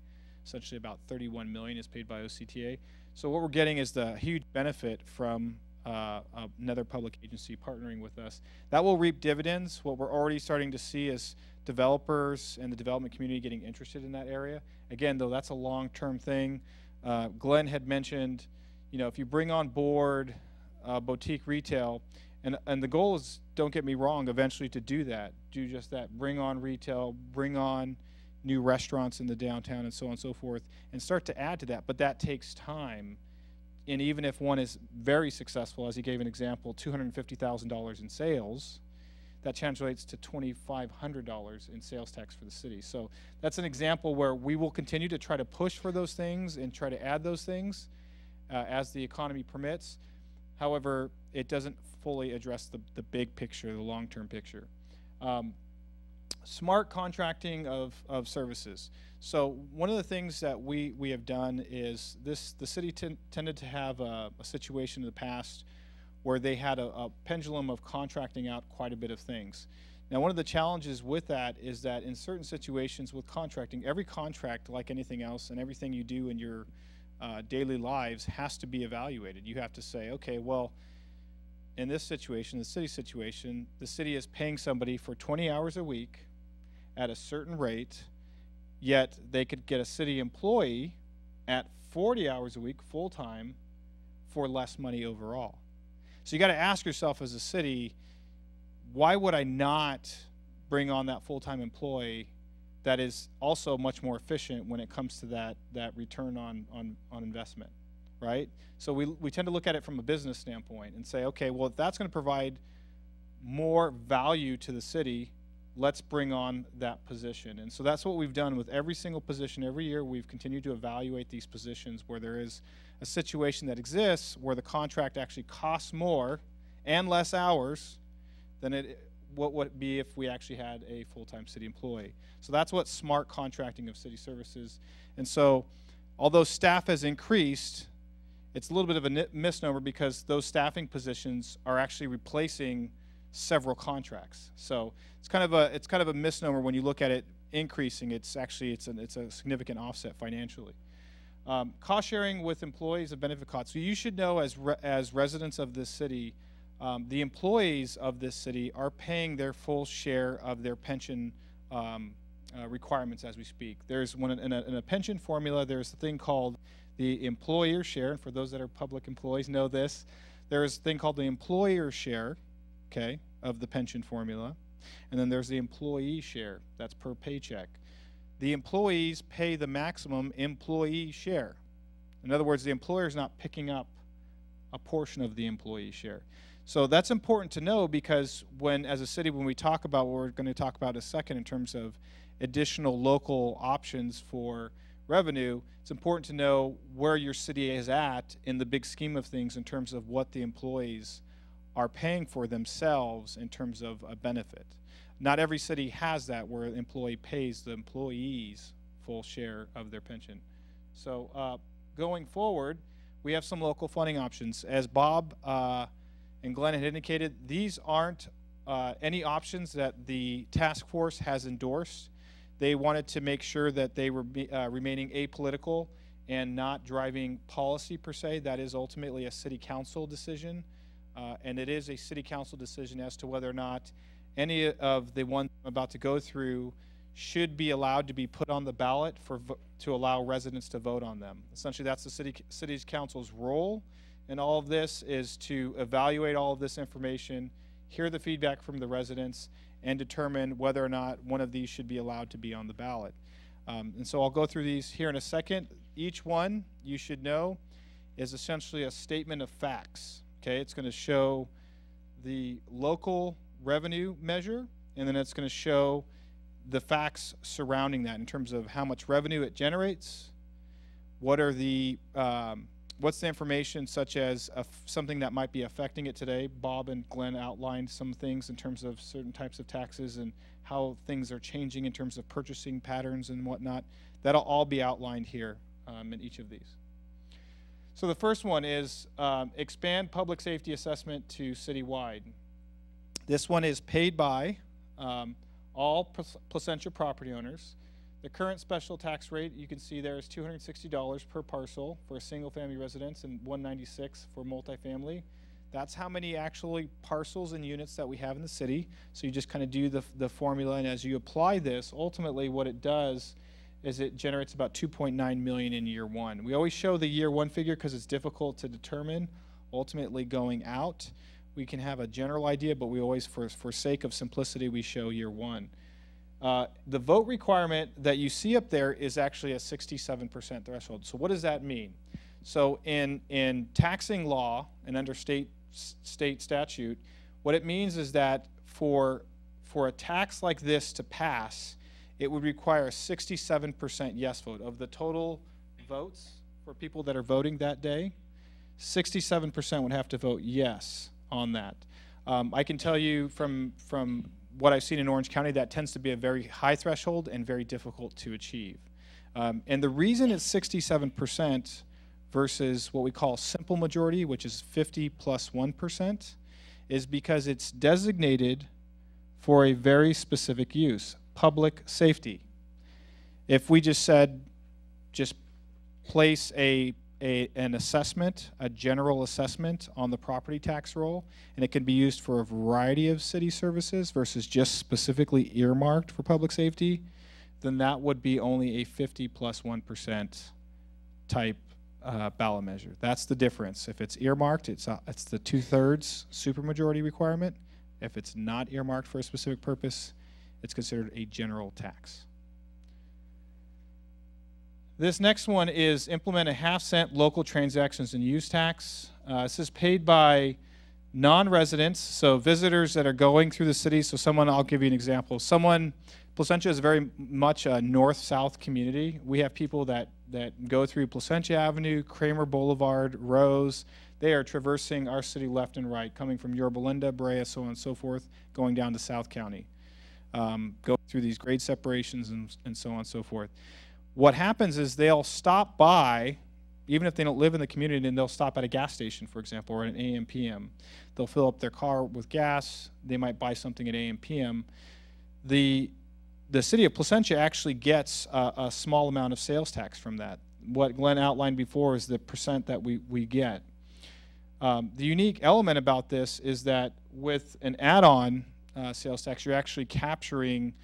Essentially about $31 million is paid by OCTA. So what we're getting is the huge benefit from another public agency partnering with us. That will reap dividends. What we're already starting to see is developers and the development community getting interested in that area. Again, though, that's a long-term thing. Glenn had mentioned, if you bring on board boutique retail, and the goal is, don't get me wrong, eventually to do just that, bring on retail, bring on new restaurants in the downtown and so on and so forth, and start to add to that, but that takes time. And even if one is very successful, as he gave an example, $250,000 in sales, that translates to $2,500 in sales tax for the city. So that's an example where we will continue to try to push for those things and try to add those things as the economy permits. However, it doesn't fully address the big picture, the long-term picture. Smart contracting of services. So one of the things that we have done is the city tended to have a situation in the past where they had a pendulum of contracting out quite a bit of things. Now, one of the challenges with that is that in certain situations with contracting, every contract, like anything else, and everything you do in your daily lives has to be evaluated. You have to say, okay, well, in this situation, the city situation, the city is paying somebody for 20 hours a week at a certain rate, yet they could get a city employee at 40 hours a week full-time for less money overall. So you got to ask yourself as a city, why would I not bring on that full-time employee that is also much more efficient when it comes to that return on investment, right? So we tend to look at it from a business standpoint and say, okay, well, if that's going to provide more value to the city, let's bring on that position. And so that's what we've done with every single position. Every year we've continued to evaluate these positions where there is a situation that exists where the contract actually costs more and less hours than what would it be if we actually had a full-time city employee. So that's what smart contracting of city services. And so although staff has increased, it's a little bit of a misnomer because those staffing positions are actually replacing several contracts. So it's kind of a misnomer when you look at it increasing. It's actually it's a significant offset financially. Cost sharing with employees of benefit costs. So you should know as residents of this city, the employees of this city are paying their full share of their pension requirements as we speak. There's in a pension formula, there's a thing called the employer share, and for those that are public employees know this, there's a thing called the employer share, okay, of the pension formula, and then there's the employee share, that's per paycheck. The employees pay the maximum employee share. In other words, the employer is not picking up a portion of the employee share. So that's important to know, because as a city, when we talk about what we're going to talk about in a second in terms of additional local options for revenue, it's important to know where your city is at in the big scheme of things in terms of what the employees are paying for themselves in terms of a benefit. Not every city has that where an employee pays the employees full share of their pension. So going forward, we have some local funding options. As Bob and Glenn had indicated, these aren't any options that the task force has endorsed. They wanted to make sure that they were remaining apolitical and not driving policy per se. That is ultimately a city council decision, and it is a city council decision as to whether or not any of the ones I'm about to go through should be allowed to be put on the ballot to allow residents to vote on them. Essentially, that's the city's council's role, and all of this is to evaluate all of this information, hear the feedback from the residents, and determine whether or not one of these should be allowed to be on the ballot. And so I'll go through these here in a second. Each one, you should know, is essentially a statement of facts. Okay, it's going to show the local revenue measure, and then it's going to show the facts surrounding that in terms of how much revenue it generates, what are the what's the information such as something that might be affecting it today. Bob and Glenn outlined some things in terms of certain types of taxes and how things are changing in terms of purchasing patterns and whatnot. That'll all be outlined here in each of these. So the first one is expand public safety assessment to citywide. This one is paid by all Placentia property owners. The current special tax rate, you can see there, is $260 per parcel for a single-family residence and $196 for multifamily. That's how many actually parcels and units that we have in the city. So you just kind of do the formula, and as you apply this, ultimately what it does is it generates about $2.9 million in year one. We always show the year one figure because it's difficult to determine. Ultimately going out, we can have a general idea, but we always, for sake of simplicity, we show year one. The vote requirement that you see up there is actually a 67% threshold. So what does that mean? So in taxing law and under state statute, what it means is that for a tax like this to pass, it would require a 67% yes vote. Of the total votes for people that are voting that day, 67% would have to vote yes on that. I can tell you from what I've seen in Orange County, that tends to be a very high threshold and very difficult to achieve. And the reason it's 67% versus what we call simple majority, which is 50 plus 1%, is because it's designated for a very specific use, public safety. If we just said, just place an assessment, a general assessment on the property tax roll, and it can be used for a variety of city services versus just specifically earmarked for public safety, then that would be only a 50 plus 1% type ballot measure. That's the difference. If it's earmarked, it's the 2/3 supermajority requirement. If it's not earmarked for a specific purpose, it's considered a general tax. This next one is implement a half-cent local transactions and use tax. This is paid by non-residents, so visitors that are going through the city. So someone, I'll give you an example. Placentia is very much a north-south community. We have people that go through Placentia Avenue, Kramer Boulevard, Rose. They are traversing our city left and right, coming from Yorba Linda, Brea, so on and so forth, going down to South County. Go through these grade separations and so on and so forth. What happens is they'll stop by, even if they don't live in the community, and they'll stop at a gas station, for example, or at an AM/PM. They'll fill up their car with gas. They might buy something at AM/PM. The city of Placentia actually gets a small amount of sales tax from that. what Glenn outlined before is the percent that we get. The unique element about this is that with an add-on sales tax, you're actually capturing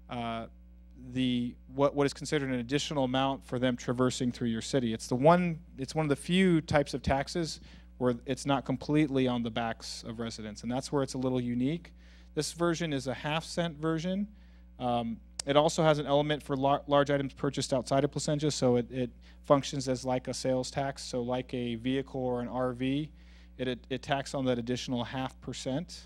what is considered an additional amount for them traversing through your city. It's one of the few types of taxes where it's not completely on the backs of residents, and that's where it's a little unique. This version is a half-cent version. It also has an element for large items purchased outside of Placentia, so it functions as like a sales tax. So like a vehicle or an RV, it taxes on that additional 0.5%.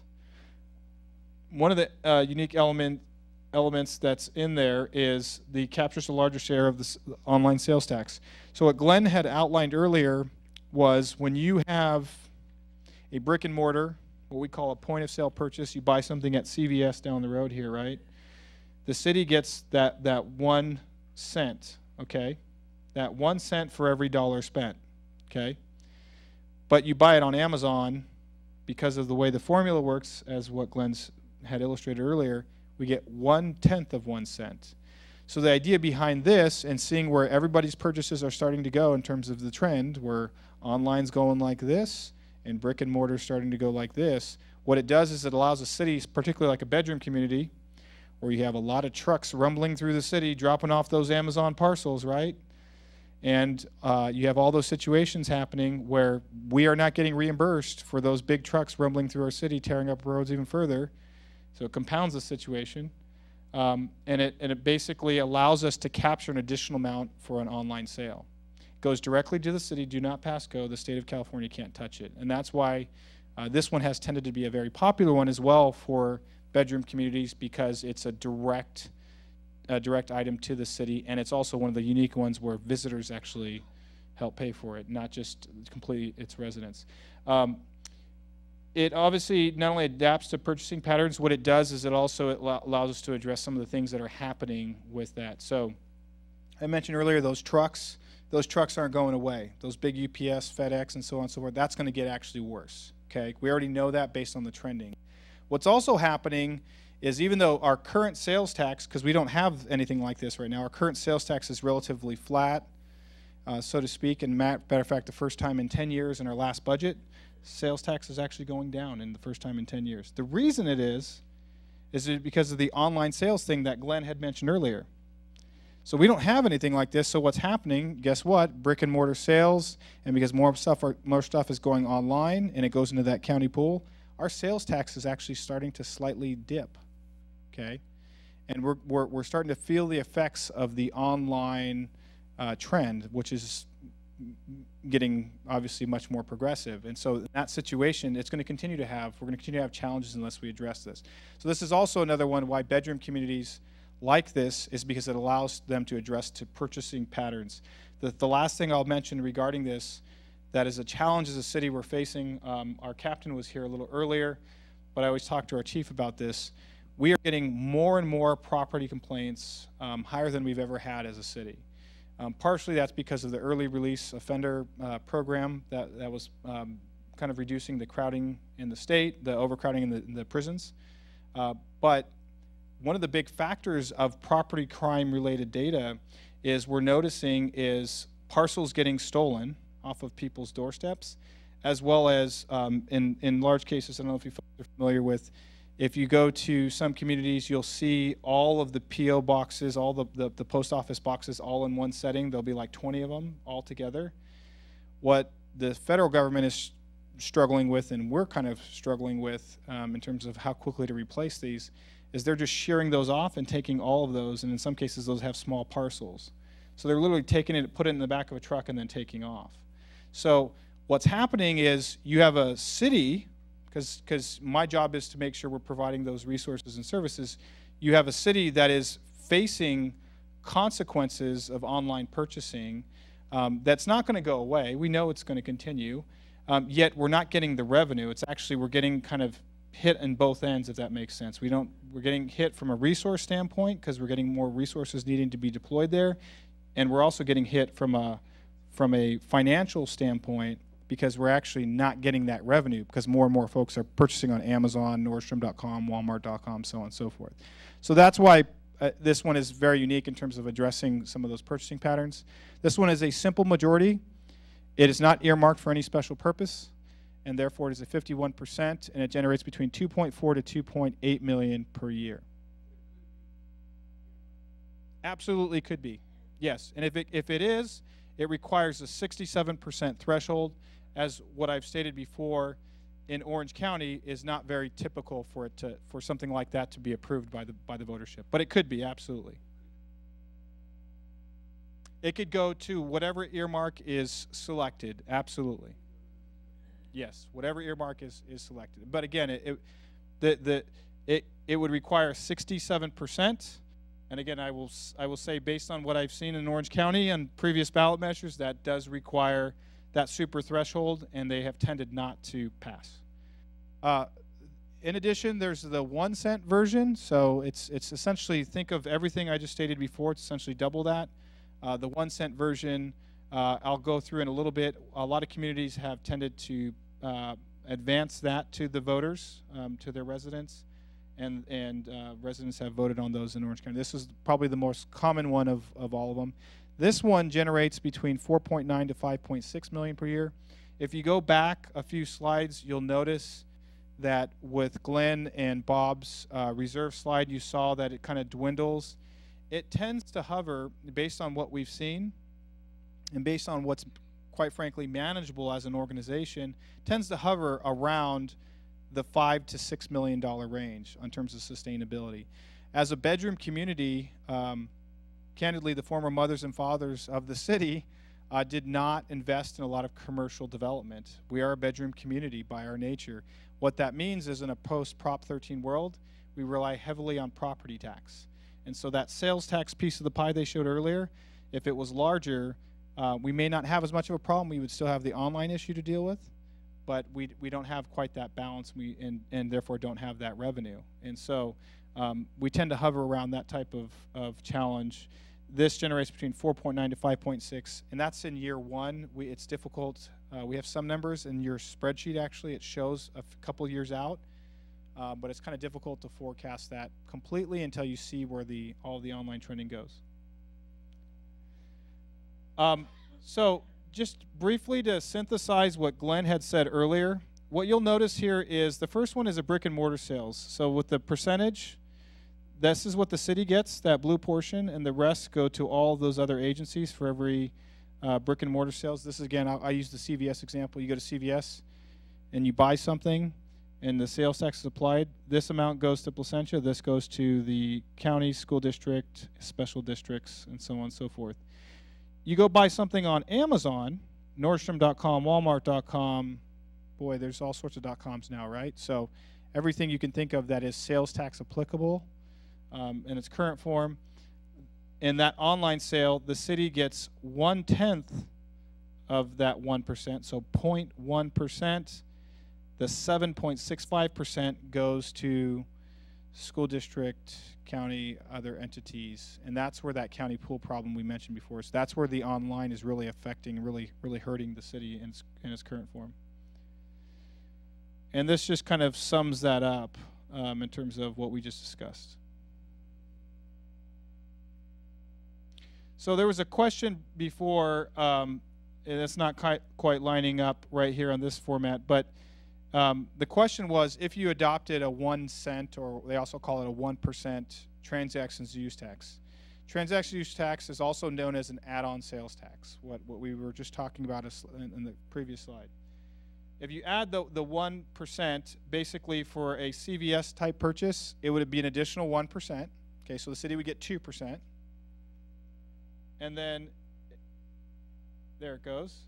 One of the unique elements that's in there is the captures a larger share of the online sales tax. So what Glenn had outlined earlier was when you have a brick and mortar, what we call a point of sale purchase, you buy something at CVS down the road here, right? The city gets that 1 cent, okay? That 1 cent for every dollar spent, okay? But you buy it on Amazon, because of the way the formula works, as what Glenn's had illustrated earlier, we get 1/10 of 1 cent. So the idea behind this, and seeing where everybody's purchases are starting to go in terms of the trend, where online's going like this, and brick and mortar starting to go like this, what it does is it allows a city, particularly like a bedroom community, where you have a lot of trucks rumbling through the city, dropping off those Amazon parcels, right? And you have all those situations happening where we are not getting reimbursed for those big trucks rumbling through our city, tearing up roads even further. So it compounds the situation. And it basically allows us to capture an additional amount for an online sale. It goes directly to the city, do not pass go. The state of California can't touch it. And that's why this one has tended to be a very popular one as well for bedroom communities, because it's a direct item to the city, and it's also one of the unique ones where visitors actually help pay for it, not just completely its residents. It obviously not only adapts to purchasing patterns, what it does is it allows us to address some of the things that are happening with that. So I mentioned earlier those trucks aren't going away. Those big UPS, FedEx, and so on and so forth, that's going to get actually worse. Okay, we already know that based on the trending. What's also happening is, even though our current sales tax, because we don't have anything like this right now, our current sales tax is relatively flat, so to speak. And matter of fact, the first time in 10 years in our last budget, sales tax is actually going down in the first time in 10 years. The reason it is because of the online sales thing that Glenn had mentioned earlier. So we don't have anything like this, so what's happening, guess what? Brick and mortar sales, and because more stuff is going online and it goes into that county pool, our sales tax is actually starting to slightly dip, okay? And we're starting to feel the effects of the online trend, which is getting obviously much more progressive. And so in that situation, we're going to continue to have challenges unless we address this. So this is also another one why bedroom communities like this is because it allows them to address to purchasing patterns. The last thing I'll mention regarding this that is a challenge as a city we're facing, our captain was here a little earlier, but I always talk to our chief about this. We are getting more and more property complaints, higher than we've ever had as a city. Partially that's because of the early release offender program that was kind of reducing the crowding in the state, the overcrowding in the prisons. But one of the big factors of property crime related data is we're noticing is parcels getting stolen off of people's doorsteps, as well as in large cases, I don't know if you folks are familiar with, if you go to some communities, you'll see all of the P.O. boxes, all the post office boxes all in one setting. There'll be like 20 of them all together. What the federal government is struggling with, and we're kind of struggling with in terms of how quickly to replace these, is they're just shearing those off and taking all of those, and in some cases those have small parcels. So they're literally taking it, put it in the back of a truck, and then taking off. So what's happening is you have a city, because my job is to make sure we're providing those resources and services, you have a city that is facing consequences of online purchasing that's not going to go away. We know it's going to continue, yet we're not getting the revenue. It's actually, we're getting kind of hit in both ends, if that makes sense. We're getting hit from a resource standpoint because we're getting more resources needing to be deployed there, and we're also getting hit from a financial standpoint because we're actually not getting that revenue because more and more folks are purchasing on Amazon, Nordstrom.com, Walmart.com, so on and so forth. So that's why this one is very unique in terms of addressing some of those purchasing patterns. This one is a simple majority. It is not earmarked for any special purpose, and therefore it is a 51%, and it generates between 2.4 to 2.8 million per year. Absolutely could be, yes. And if it is, it requires a 67% threshold, as what I've stated before in Orange County is not very typical for something like that to be approved by the votership. But it could be, absolutely. It could go to whatever earmark is selected, absolutely. Yes, whatever earmark is selected. But again, it would require 67%. And again, I will say, based on what I've seen in Orange County and previous ballot measures, that does require that super threshold, and they have tended not to pass. In addition, there's the 1 cent version. So it's essentially, think of everything I just stated before. It's essentially double that. The 1 cent version, I'll go through in a little bit. A lot of communities have tended to advance that to the voters, to their residents. And residents have voted on those in Orange County. This is probably the most common one of all of them. This one generates between 4.9 to 5.6 million per year. If you go back a few slides, you'll notice that with Glenn and Bob's reserve slide, you saw that it kind of dwindles. It tends to hover, based on what we've seen, and based on what's quite frankly manageable as an organization, tends to hover around the $5 to $6 million range in terms of sustainability. As a bedroom community, candidly, the former mothers and fathers of the city did not invest in a lot of commercial development. We are a bedroom community by our nature. What that means is, in a post-Prop 13 world, we rely heavily on property tax. And so that sales tax piece of the pie they showed earlier, if it was larger, we may not have as much of a problem. We would still have the online issue to deal with, but we don't have quite that balance, and therefore don't have that revenue. And so we tend to hover around that type of challenge. This generates between 4.9 to 5.6, and that's in year one. It's difficult. We have some numbers in your spreadsheet, actually. It shows a couple years out, but it's kind of difficult to forecast that completely until you see where all the online trending goes. So just briefly to synthesize what Glenn had said earlier, what you'll notice here is the first one is a brick and mortar sales. So with the percentage, this is what the city gets, that blue portion, and the rest go to all those other agencies for every brick and mortar sales. This is, again, I use the CVS example. You go to CVS and you buy something and the sales tax is applied. This amount goes to Placentia. This goes to the county, school district, special districts, and so on and so forth. You go buy something on Amazon, Nordstrom.com, Walmart.com. Boy, there's all sorts of .coms now, right? So everything you can think of that is sales tax applicable in its current form. In that online sale, the city gets 1/10 of that 1%, so 0.1%. The 7.65% goes to school district, county, other entities, and that's where that county pool problem we mentioned before. So that's where the online is really affecting, really hurting the city in its current form. And this just kind of sums that up in terms of what we just discussed. So there was a question before, and it's not quite lining up right here on this format, but the question was, if you adopted a 1 cent, or they also call it a 1% transactions use tax. Transaction use tax is also known as an add-on sales tax, what we were just talking about in the previous slide. If you add the 1%, basically for a CVS type purchase, it would be an additional 1%. Okay, so the city would get 2%. And then, there it goes.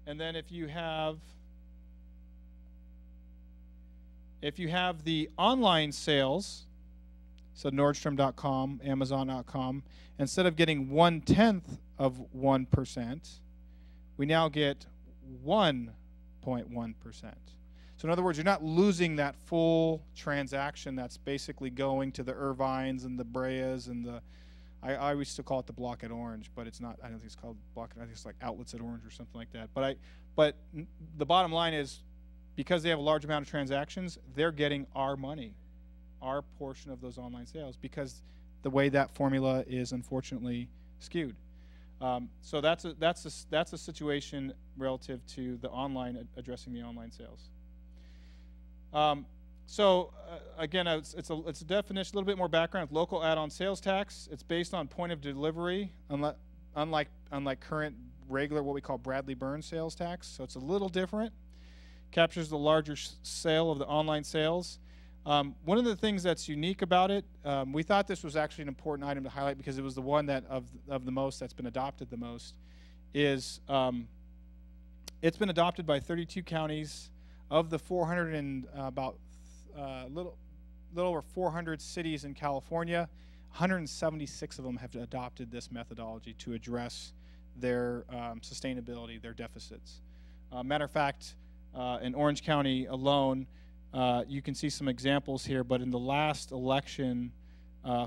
And then if you have the online sales, so Nordstrom.com, Amazon.com, instead of getting 1/10 of 1%, we now get 1.1%. So in other words, you're not losing that full transaction that's basically going to the Irvines and the Breas and the, I used to call it the Block at Orange, but it's not. I don't think it's called Block. I think it's like Outlets at Orange or something like that. But the bottom line is, because they have a large amount of transactions, they're getting our money, our portion of those online sales, because the way that formula is unfortunately skewed. So that's a situation relative to the online, addressing the online sales. Again, it's a definition, a little bit more background. Local add-on sales tax. It's based on point of delivery, unlike current regular what we call Bradley Burns sales tax. So it's a little different. Captures the larger sale of the online sales. One of the things that's unique about it, we thought this was actually an important item to highlight because it was the one that of the most that's been adopted the most, is it's been adopted by 32 counties. Of the 400 and about little over 400 cities in California, 176 of them have adopted this methodology to address their sustainability, their deficits. Matter of fact, in Orange County alone, you can see some examples here, but in the last election,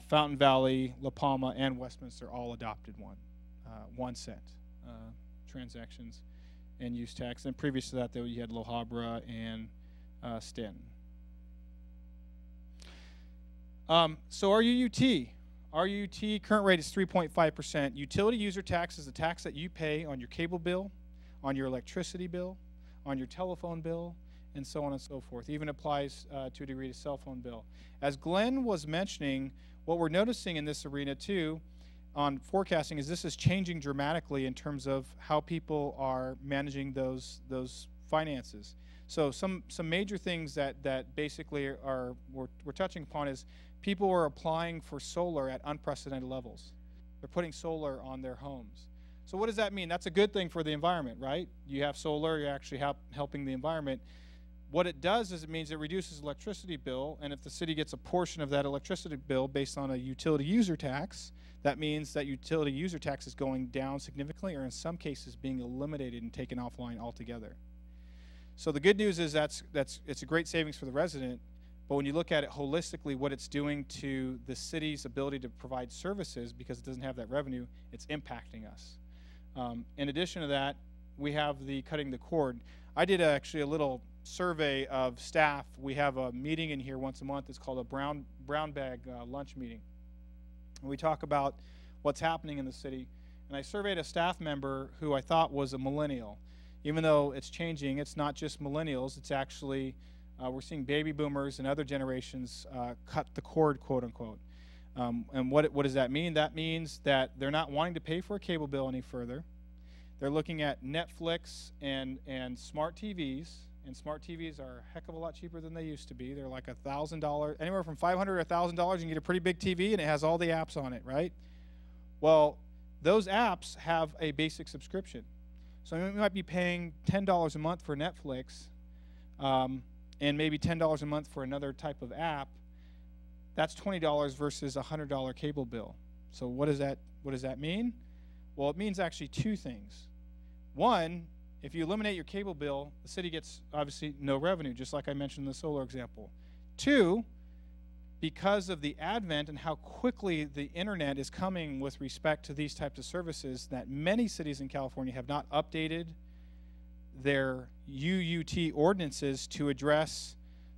Fountain Valley, La Palma, and Westminster all adopted 1 cent transactions and use tax. And previous to that, though, you had La Habra and Stanton. So RUUT. RUUT current rate is 3.5%. Utility user tax is the tax that you pay on your cable bill, on your electricity bill, on your telephone bill, and so on and so forth. Even applies to a degree to cell phone bill. As Glenn was mentioning, what we're noticing in this arena too on forecasting is this is changing dramatically in terms of how people are managing those finances. So some major things that basically we're touching upon is people are applying for solar at unprecedented levels. They're putting solar on their homes. So what does that mean? That's a good thing for the environment, right? You have solar, you're actually helping the environment. What it does is it means it reduces electricity bill, and if the city gets a portion of that electricity bill based on a utility user tax, that means that utility user tax is going down significantly, or in some cases being eliminated and taken offline altogether. So the good news is it's a great savings for the resident, but when you look at it holistically, what it's doing to the city's ability to provide services, because it doesn't have that revenue, it's impacting us. In addition to that, we have the cutting the cord. I did actually a little survey of staff. We have a meeting in here once a month. It's called a brown bag lunch meeting. And we talk about what's happening in the city. And I surveyed a staff member who I thought was a millennial. Even though it's changing, it's not just millennials. It's actually, we're seeing baby boomers and other generations cut the cord, quote unquote. And what does that mean? That means that they're not wanting to pay for a cable bill any further. They're looking at Netflix and smart TVs. And smart TVs are a heck of a lot cheaper than they used to be. They're like $1,000, anywhere from $500 to $1,000. You can get a pretty big TV, and it has all the apps on it, right? Well, those apps have a basic subscription. So you might be paying $10 a month for Netflix, and maybe $10 a month for another type of app. That's $20 versus a $100 cable bill. So what does that mean? Well, it means actually two things. One, if you eliminate your cable bill, the city gets obviously no revenue, just like I mentioned in the solar example. Two, because of the advent and how quickly the internet is coming with respect to these types of services, that many cities in California have not updated their UUT ordinances to address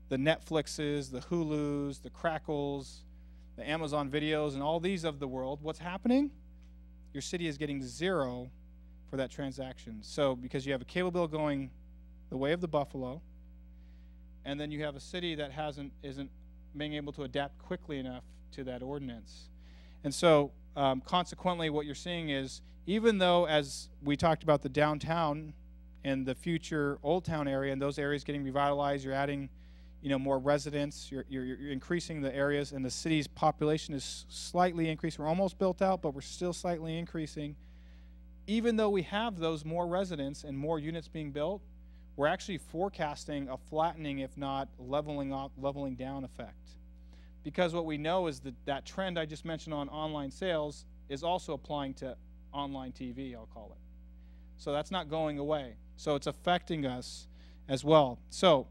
the Netflixes, the Hulus, the Crackles, the Amazon videos, and all these of the world. What's happening? Your city is getting zero for that transaction. So because you have a cable bill going the way of the buffalo, and then you have a city that isn't being able to adapt quickly enough to that ordinance. And so consequently what you're seeing is, even though, as we talked about the downtown and the future Old Town area and those areas getting revitalized, you're adding more residents, you're increasing the areas, and the city's population is slightly increased. We're almost built out, but we're still slightly increasing. Even though we have those more residents and more units being built, we're actually forecasting a flattening, if not leveling down effect. Because what we know is that trend I just mentioned on online sales is also applying to online TV, I'll call it. So that's not going away. So it's affecting us as well. So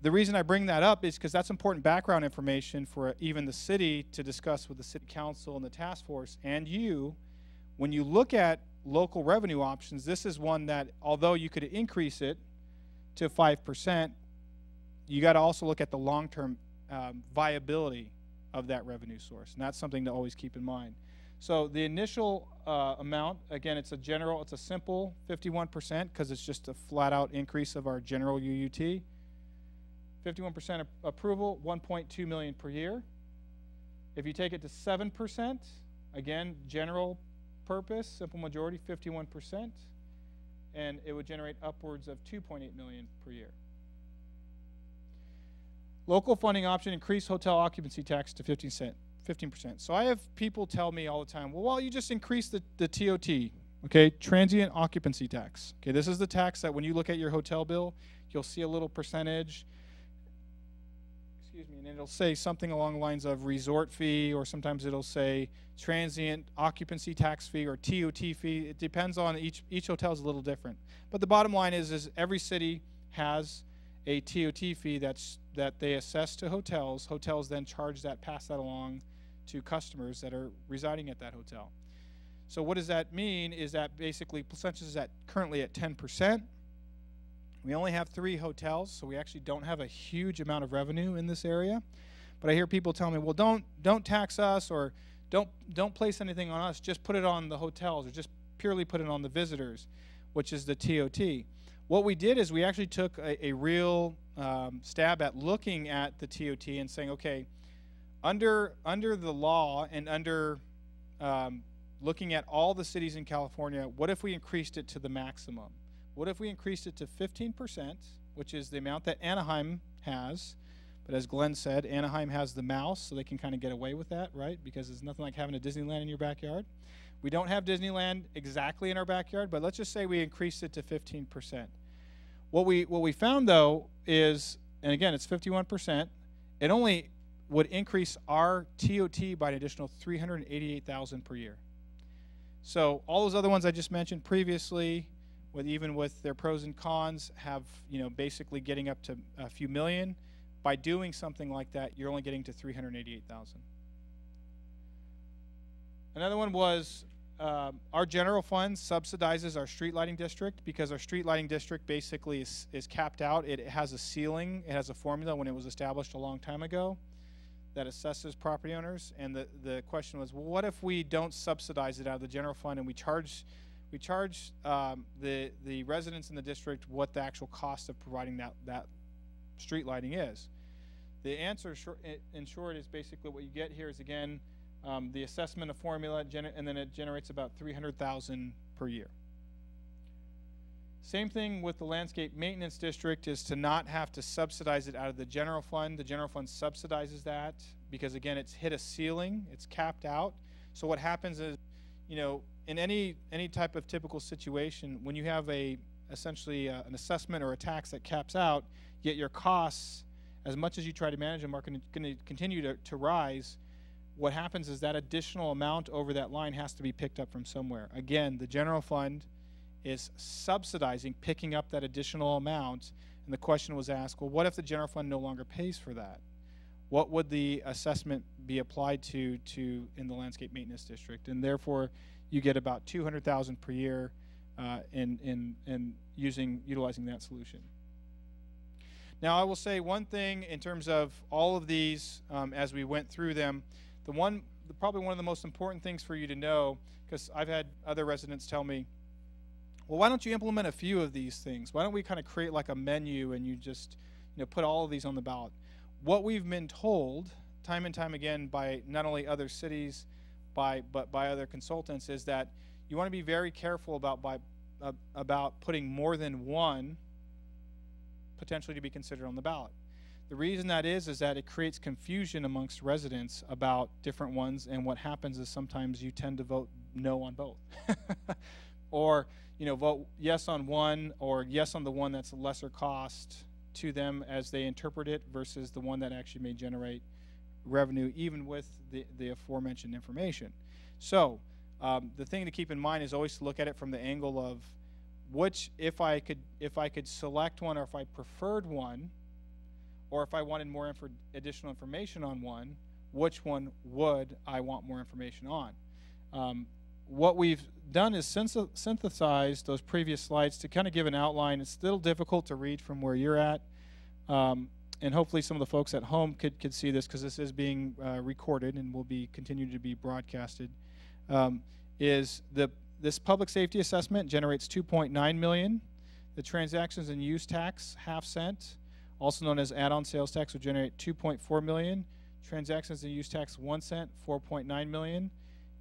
the reason I bring that up is because that's important background information for even the city to discuss with the city council and the task force and you. When you look at local revenue options, this is one that, although you could increase it to 5%, you got to also look at the long-term viability of that revenue source. And that's something to always keep in mind. So the initial amount, again, it's a simple 51% because it's just a flat out increase of our general UUT. 51% approval, $1.2 million per year. If you take it to 7%, again, general purpose, simple majority, 51%, and it would generate upwards of $2.8 million per year. Local funding option, increase hotel occupancy tax to 15%. So I have people tell me all the time, well, you just increase the TOT, okay, transient occupancy tax. Okay, this is the tax that when you look at your hotel bill, you'll see a little percentage, and it'll say something along the lines of resort fee, or sometimes it'll say transient occupancy tax fee or TOT fee. It depends on each hotel is a little different. But the bottom line is every city has a TOT fee that they assess to hotels. Hotels then pass that along to customers that are residing at that hotel. So what does that mean is that basically Placentia is currently at 10%. We only have 3 hotels, so we actually don't have a huge amount of revenue in this area. But I hear people tell me, well, don't tax us, or don't place anything on us, just put it on the hotels, or just purely put it on the visitors, which is the TOT. What we did is we actually took a real stab at looking at the TOT and saying, okay, under the law and under looking at all the cities in California, what if we increased it to the maximum? What if we increased it to 15%, which is the amount that Anaheim has? But as Glenn said, Anaheim has the mouse, so they can kind of get away with that, right? Because it's nothing like having a Disneyland in your backyard. We don't have Disneyland exactly in our backyard, but let's just say we increased it to 15%. What we found, though, is, and again, it's 51%, it only would increase our TOT by an additional $388,000 per year. So all those other ones I just mentioned previously, even with their pros and cons, have basically getting up to a few million. By doing something like that, you're only getting to $388,000. Another one was our general fund subsidizes our street lighting district, because our street lighting district basically is capped out. It has a ceiling. It has a formula when it was established a long time ago that assesses property owners. And the question was, well, what if we don't subsidize it out of the general fund and we charge the residents in the district what the actual cost of providing that street lighting is? The answer, in short, is basically what you get here is, again, the assessment of formula, and then it generates about $300,000 per year. Same thing with the landscape maintenance district, is to not have to subsidize it out of the general fund. The general fund subsidizes that because, again, it's hit a ceiling, it's capped out. So what happens is, in any type of typical situation, when you have essentially an assessment or a tax that caps out, yet your costs, as much as you try to manage them, are going to continue to rise, what happens is that additional amount over that line has to be picked up from somewhere. Again, the general fund is subsidizing, picking up that additional amount, and the question was asked, well, what if the general fund no longer pays for that? What would the assessment be applied to in the landscape maintenance district? And therefore, you get about $200,000 per year in utilizing that solution. Now, I will say one thing in terms of all of these as we went through them. Probably one of the most important things for you to know, because I've had other residents tell me, well, why don't you implement a few of these things? Why don't we kind of create like a menu and you just put all of these on the ballot? What we've been told time and time again by not only other cities, but by other consultants, is that you want to be very careful about putting more than one potentially to be considered on the ballot. The reason that is that it creates confusion amongst residents about different ones, and what happens is sometimes you tend to vote no on both. Or vote yes on one, or yes on the one that's a lesser cost to them as they interpret it, versus the one that actually may generate revenue even with the aforementioned information. So the thing to keep in mind is always to look at it from the angle of which, if I could select one, or if I preferred one, or if I wanted more additional information on one, which one would I want more information on? What we've done is synthesize those previous slides to kind of give an outline. It's still difficult to read from where you're at. and hopefully some of the folks at home could see this because this is being recorded and will be continued to be broadcasted, is this public safety assessment generates $2.9 million. The transactions and use tax, ½ also known as add-on sales tax, would generate $2.4 million. Transactions and use tax, 1 cent, $4.9 million.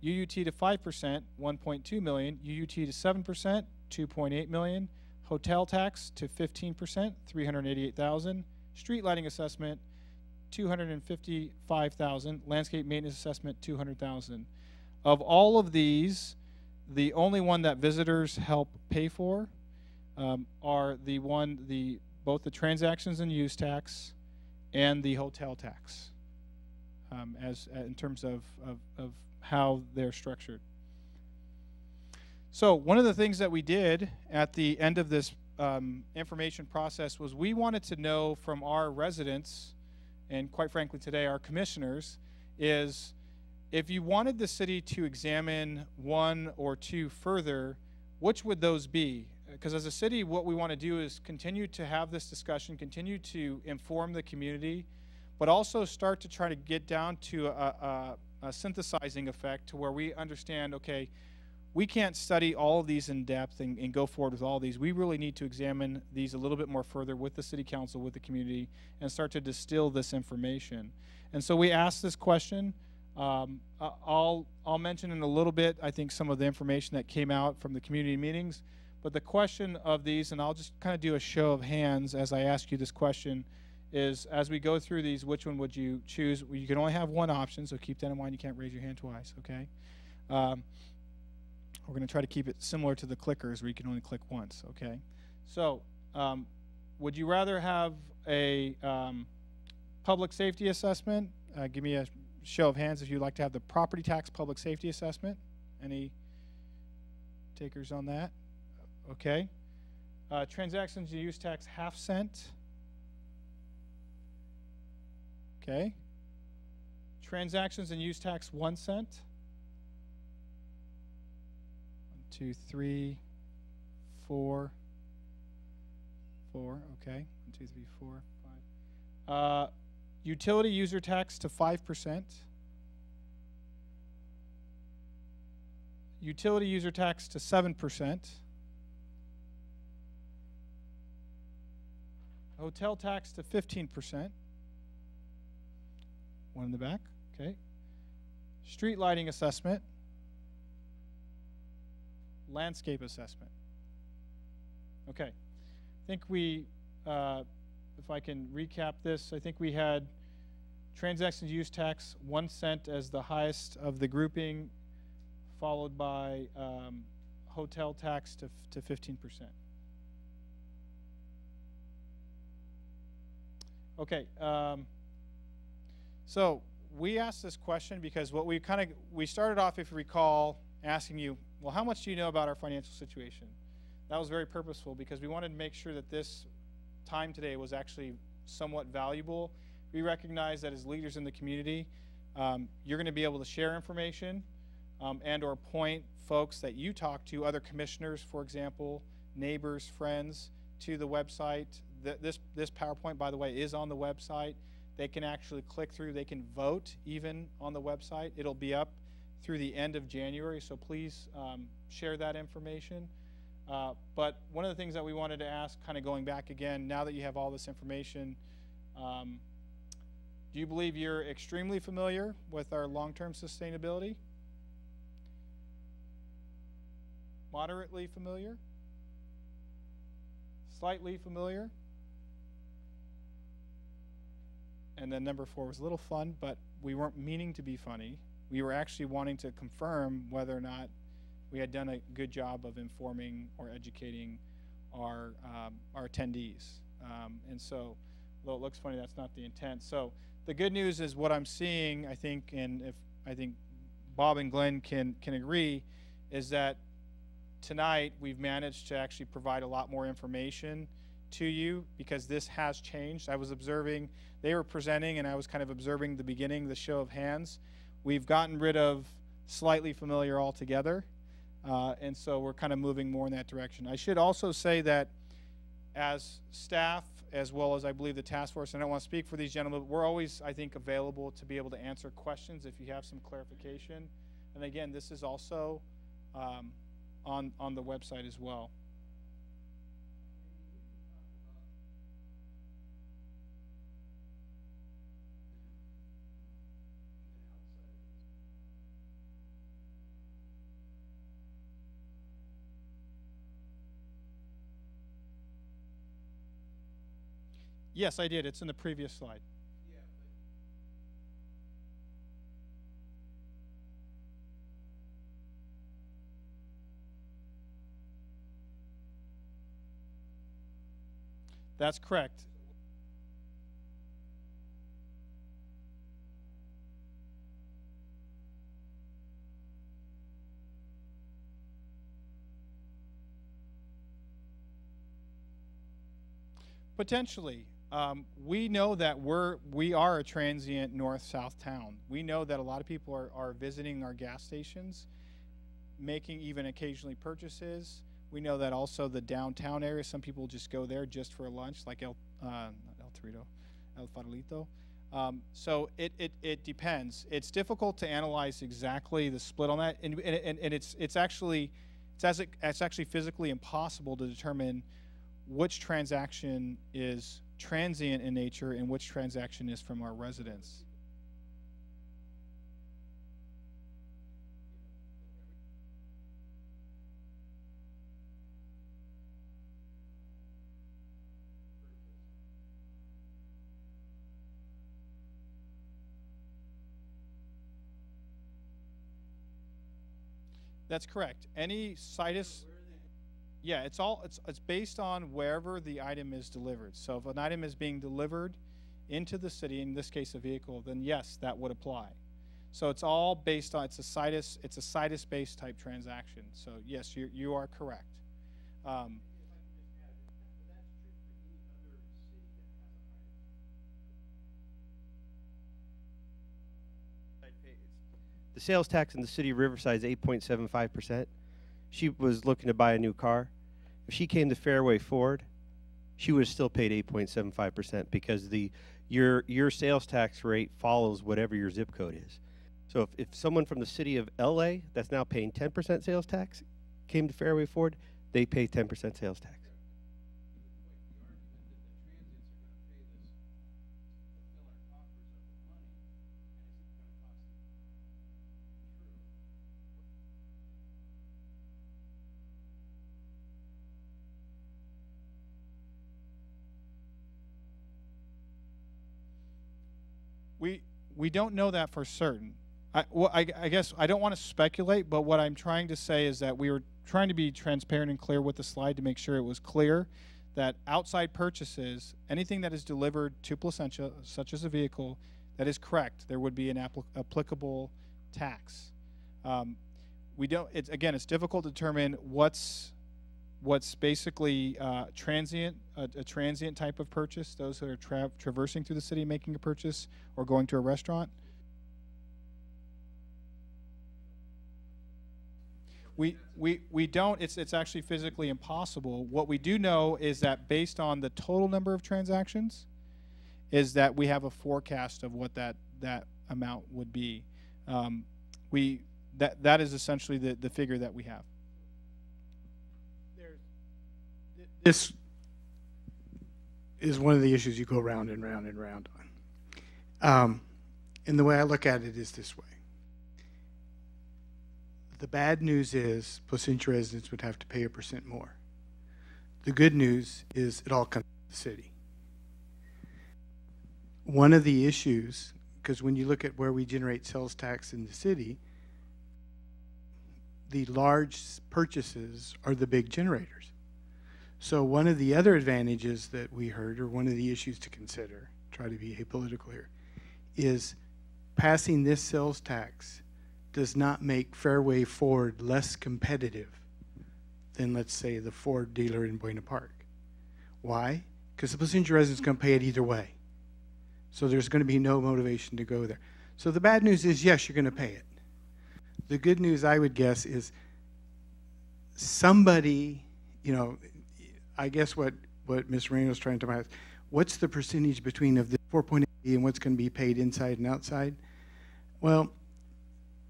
UUT to 5%, $1.2 million. UUT to 7%, $2.8 million. Hotel tax to 15%, $388,000. Street lighting assessment, $255,000. Landscape maintenance assessment, $200,000. Of all of these, the only one that visitors help pay for are both the transactions and use tax and the hotel tax, in terms of how they're structured. So one of the things that we did at the end of this information process was we wanted to know from our residents, and quite frankly today our commissioners, is if you wanted the city to examine one or two further, which would those be? Because as a city, what we want to do is continue to have this discussion, continue to inform the community, but also start to try to get down to a synthesizing effect to where we understand, okay, we can't study all of these in depth and go forward with all these. We really need to examine these a little bit more further with the city council, with the community, and start to distill this information. And so we asked this question. I'll mention in a little bit, I think, some of the information that came out from the community meetings. But the question of these, and I'll just kind of do a show of hands as I ask you this question, is as we go through these, which one would you choose? You can only have one option, so keep that in mind. You can't raise your hand twice, okay? We're going to try to keep it similar to the clickers where you can only click once, okay? So would you rather have a public safety assessment? Give me a show of hands if you'd like to have the property tax public safety assessment. Any takers on that? Okay. Transactions and use tax, ½ Okay. Transactions and use tax, 1 cent. 1, 2, 3, 4. 4. Okay. 1, 2, 3, 4, 5. Utility user tax to 5%. Utility user tax to 7%. Hotel tax to 15%. One in the back, okay. Street lighting assessment. Landscape assessment. Okay. I think we, if I can recap this, I think we had transactions use tax 1 cent as the highest of the grouping, followed by hotel tax to 15%. Okay, so we asked this question because what we started off, if you recall, asking you, well, how much do you know about our financial situation? That was very purposeful because we wanted to make sure that this time today was actually somewhat valuable. We recognize that as leaders in the community, you're going to be able to share information and or point folks that you talk to, other commissioners, for example, neighbors, friends, to the website. This PowerPoint, by the way, is on the website. They can actually click through. They can vote even on the website. It'll be up through the end of January, so please share that information. But one of the things that we wanted to ask, kind of going back again, now that you have all this information, do you believe you're extremely familiar with our long-term sustainability? Moderately familiar? Slightly familiar? And then number 4 was a little fun, but we weren't meaning to be funny. We were actually wanting to confirm whether or not we had done a good job of informing or educating our attendees. And so, though it looks funny, that's not the intent. So the good news is what I'm seeing, I think, and if I think Bob and Glenn can agree, is that tonight we've managed to actually provide a lot more information to you because this has changed. I was observing, they were presenting and I was kind of observing the beginning, the show of hands. We've gotten rid of slightly familiar altogether, and so we're kind of moving more in that direction. I should also say that as staff as well as I believe the task force. And I don't want to speak for these gentlemen, but we're always, I think, available to be able to answer questions if you have some clarification. And again, this is also on the website as well. Yes, I did. It's in the previous slide. That's correct. Potentially. We know that we are a transient north-south town. We know that a lot of people are visiting our gas stations, making even occasionally purchases. We know that also the downtown area, some people just go there just for a lunch, like El Farolito. So it depends. It's difficult to analyze exactly the split on that, and it's actually physically impossible to determine which transaction is transient in nature and which transaction is from our residents. That's correct. Any situs, yeah, it's based on wherever the item is delivered. So if an item is being delivered into the city, in this case a vehicle, then yes, that would apply. So it's all based on, it's a situs-based type transaction. So yes, you are correct. The sales tax in the city of Riverside is 8.75%. She was looking to buy a new car. If she came to Fairway Ford, she would have still paid 8.75% because your sales tax rate follows whatever your zip code is. So if someone from the city of LA that's now paying 10% sales tax came to Fairway Ford, they pay 10% sales tax. We don't know that for certain. I guess I don't want to speculate, but what I'm trying to say is that we were trying to be transparent and clear with the slide to make sure it was clear that outside purchases, anything that is delivered to Placentia, such as a vehicle, that is correct. There would be an applicable tax. It's difficult to determine what's basically transient, a transient type of purchase, those who are traversing through the city making a purchase or going to a restaurant. We don't, it's actually physically impossible. What we do know is that based on the total number of transactions, is that we have a forecast of what that amount would be. That is essentially the figure that we have. This is one of the issues you go round and round and round on. And the way I look at it is this way. The bad news is Placentia residents would have to pay 1% more. The good news is it all comes to the city. One of the issues, because when you look at where we generate sales tax in the city, the large purchases are the big generators. So one of the other advantages that we heard, or one of the issues to consider, try to be apolitical here, is passing this sales tax does not make Fairway Ford less competitive than, let's say, the Ford dealer in Buena Park. Why? Because the Placentia resident's going to pay it either way. So there's going to be no motivation to go there. So the bad news is, yes, you're going to pay it. The good news, I would guess, is somebody, I guess what Ms. Moreno is trying to talk about, what's the percentage between of the 4.8 and what's going to be paid inside and outside? Well,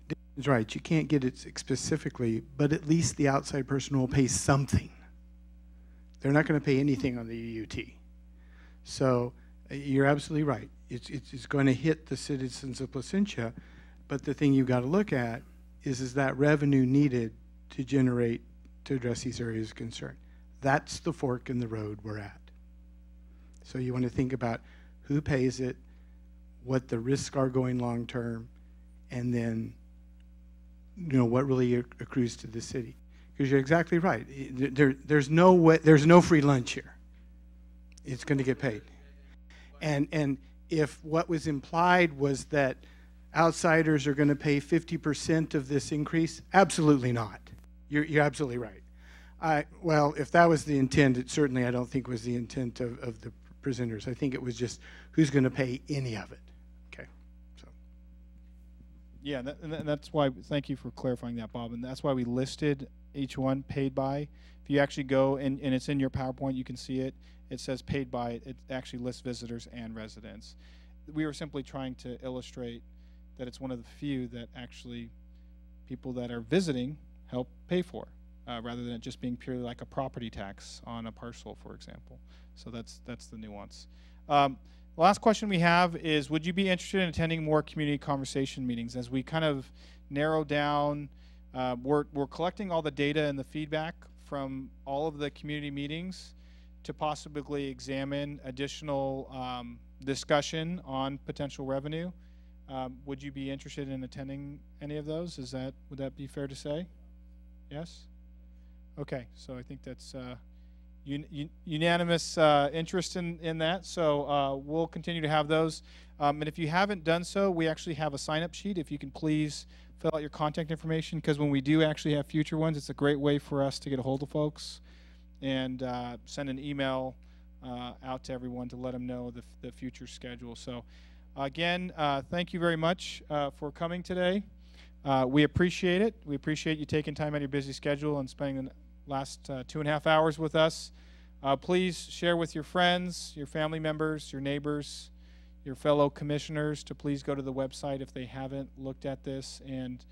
Dan's right. You can't get it specifically, but at least the outside person will pay something. They're not going to pay anything on the UUT. So you're absolutely right. It's going to hit the citizens of Placentia, but the thing you've got to look at is that revenue needed to generate, to address these areas of concern. That's the fork in the road we're at. So you want to think about who pays it, what the risks are going long term, and then what really accrues to the city. Because you're exactly right. There's no free lunch here. It's going to get paid. And if what was implied was that outsiders are going to pay 50% of this increase, absolutely not. You're absolutely right. Well, if that was the intent, it certainly I don't think was the intent of the presenters. I think it was just who's going to pay any of it. Okay. So. Yeah, and that's why. Thank you for clarifying that, Bob. And that's why we listed each one paid by. If you actually go and it's in your PowerPoint, you can see it. It says paid by. It actually lists visitors and residents. We were simply trying to illustrate that it's one of the few that actually people that are visiting help pay for, rather than it just being purely like a property tax on a parcel, for example. So that's the nuance. The last question we have is, would you be interested in attending more community conversation meetings? As we kind of narrow down, we're collecting all the data and the feedback from all of the community meetings to possibly examine additional discussion on potential revenue. Would you be interested in attending any of those? Would that be fair to say? Yes? Okay, so I think that's unanimous interest in that. So we'll continue to have those. And if you haven't done so, we actually have a sign-up sheet. If you can please fill out your contact information, because when we do actually have future ones, it's a great way for us to get a hold of folks and send an email out to everyone to let them know the future schedule. So again, thank you very much for coming today. We appreciate it. We appreciate you taking time out of your busy schedule and spending the last 2.5 hours with us. Please share with your friends, your family members, your neighbors, your fellow commissioners to please go to the website if they haven't looked at this and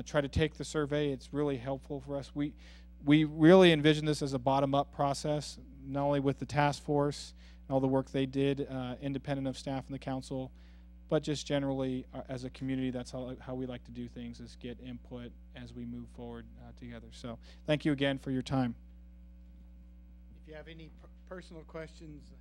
try to take the survey. It's really helpful for us. We really envision this as a bottom-up process, not only with the task force and all the work they did independent of staff and the council, but just generally as a community. That's how we like to do things, is get input as we move forward together. So thank you again for your time. If you have any personal questions,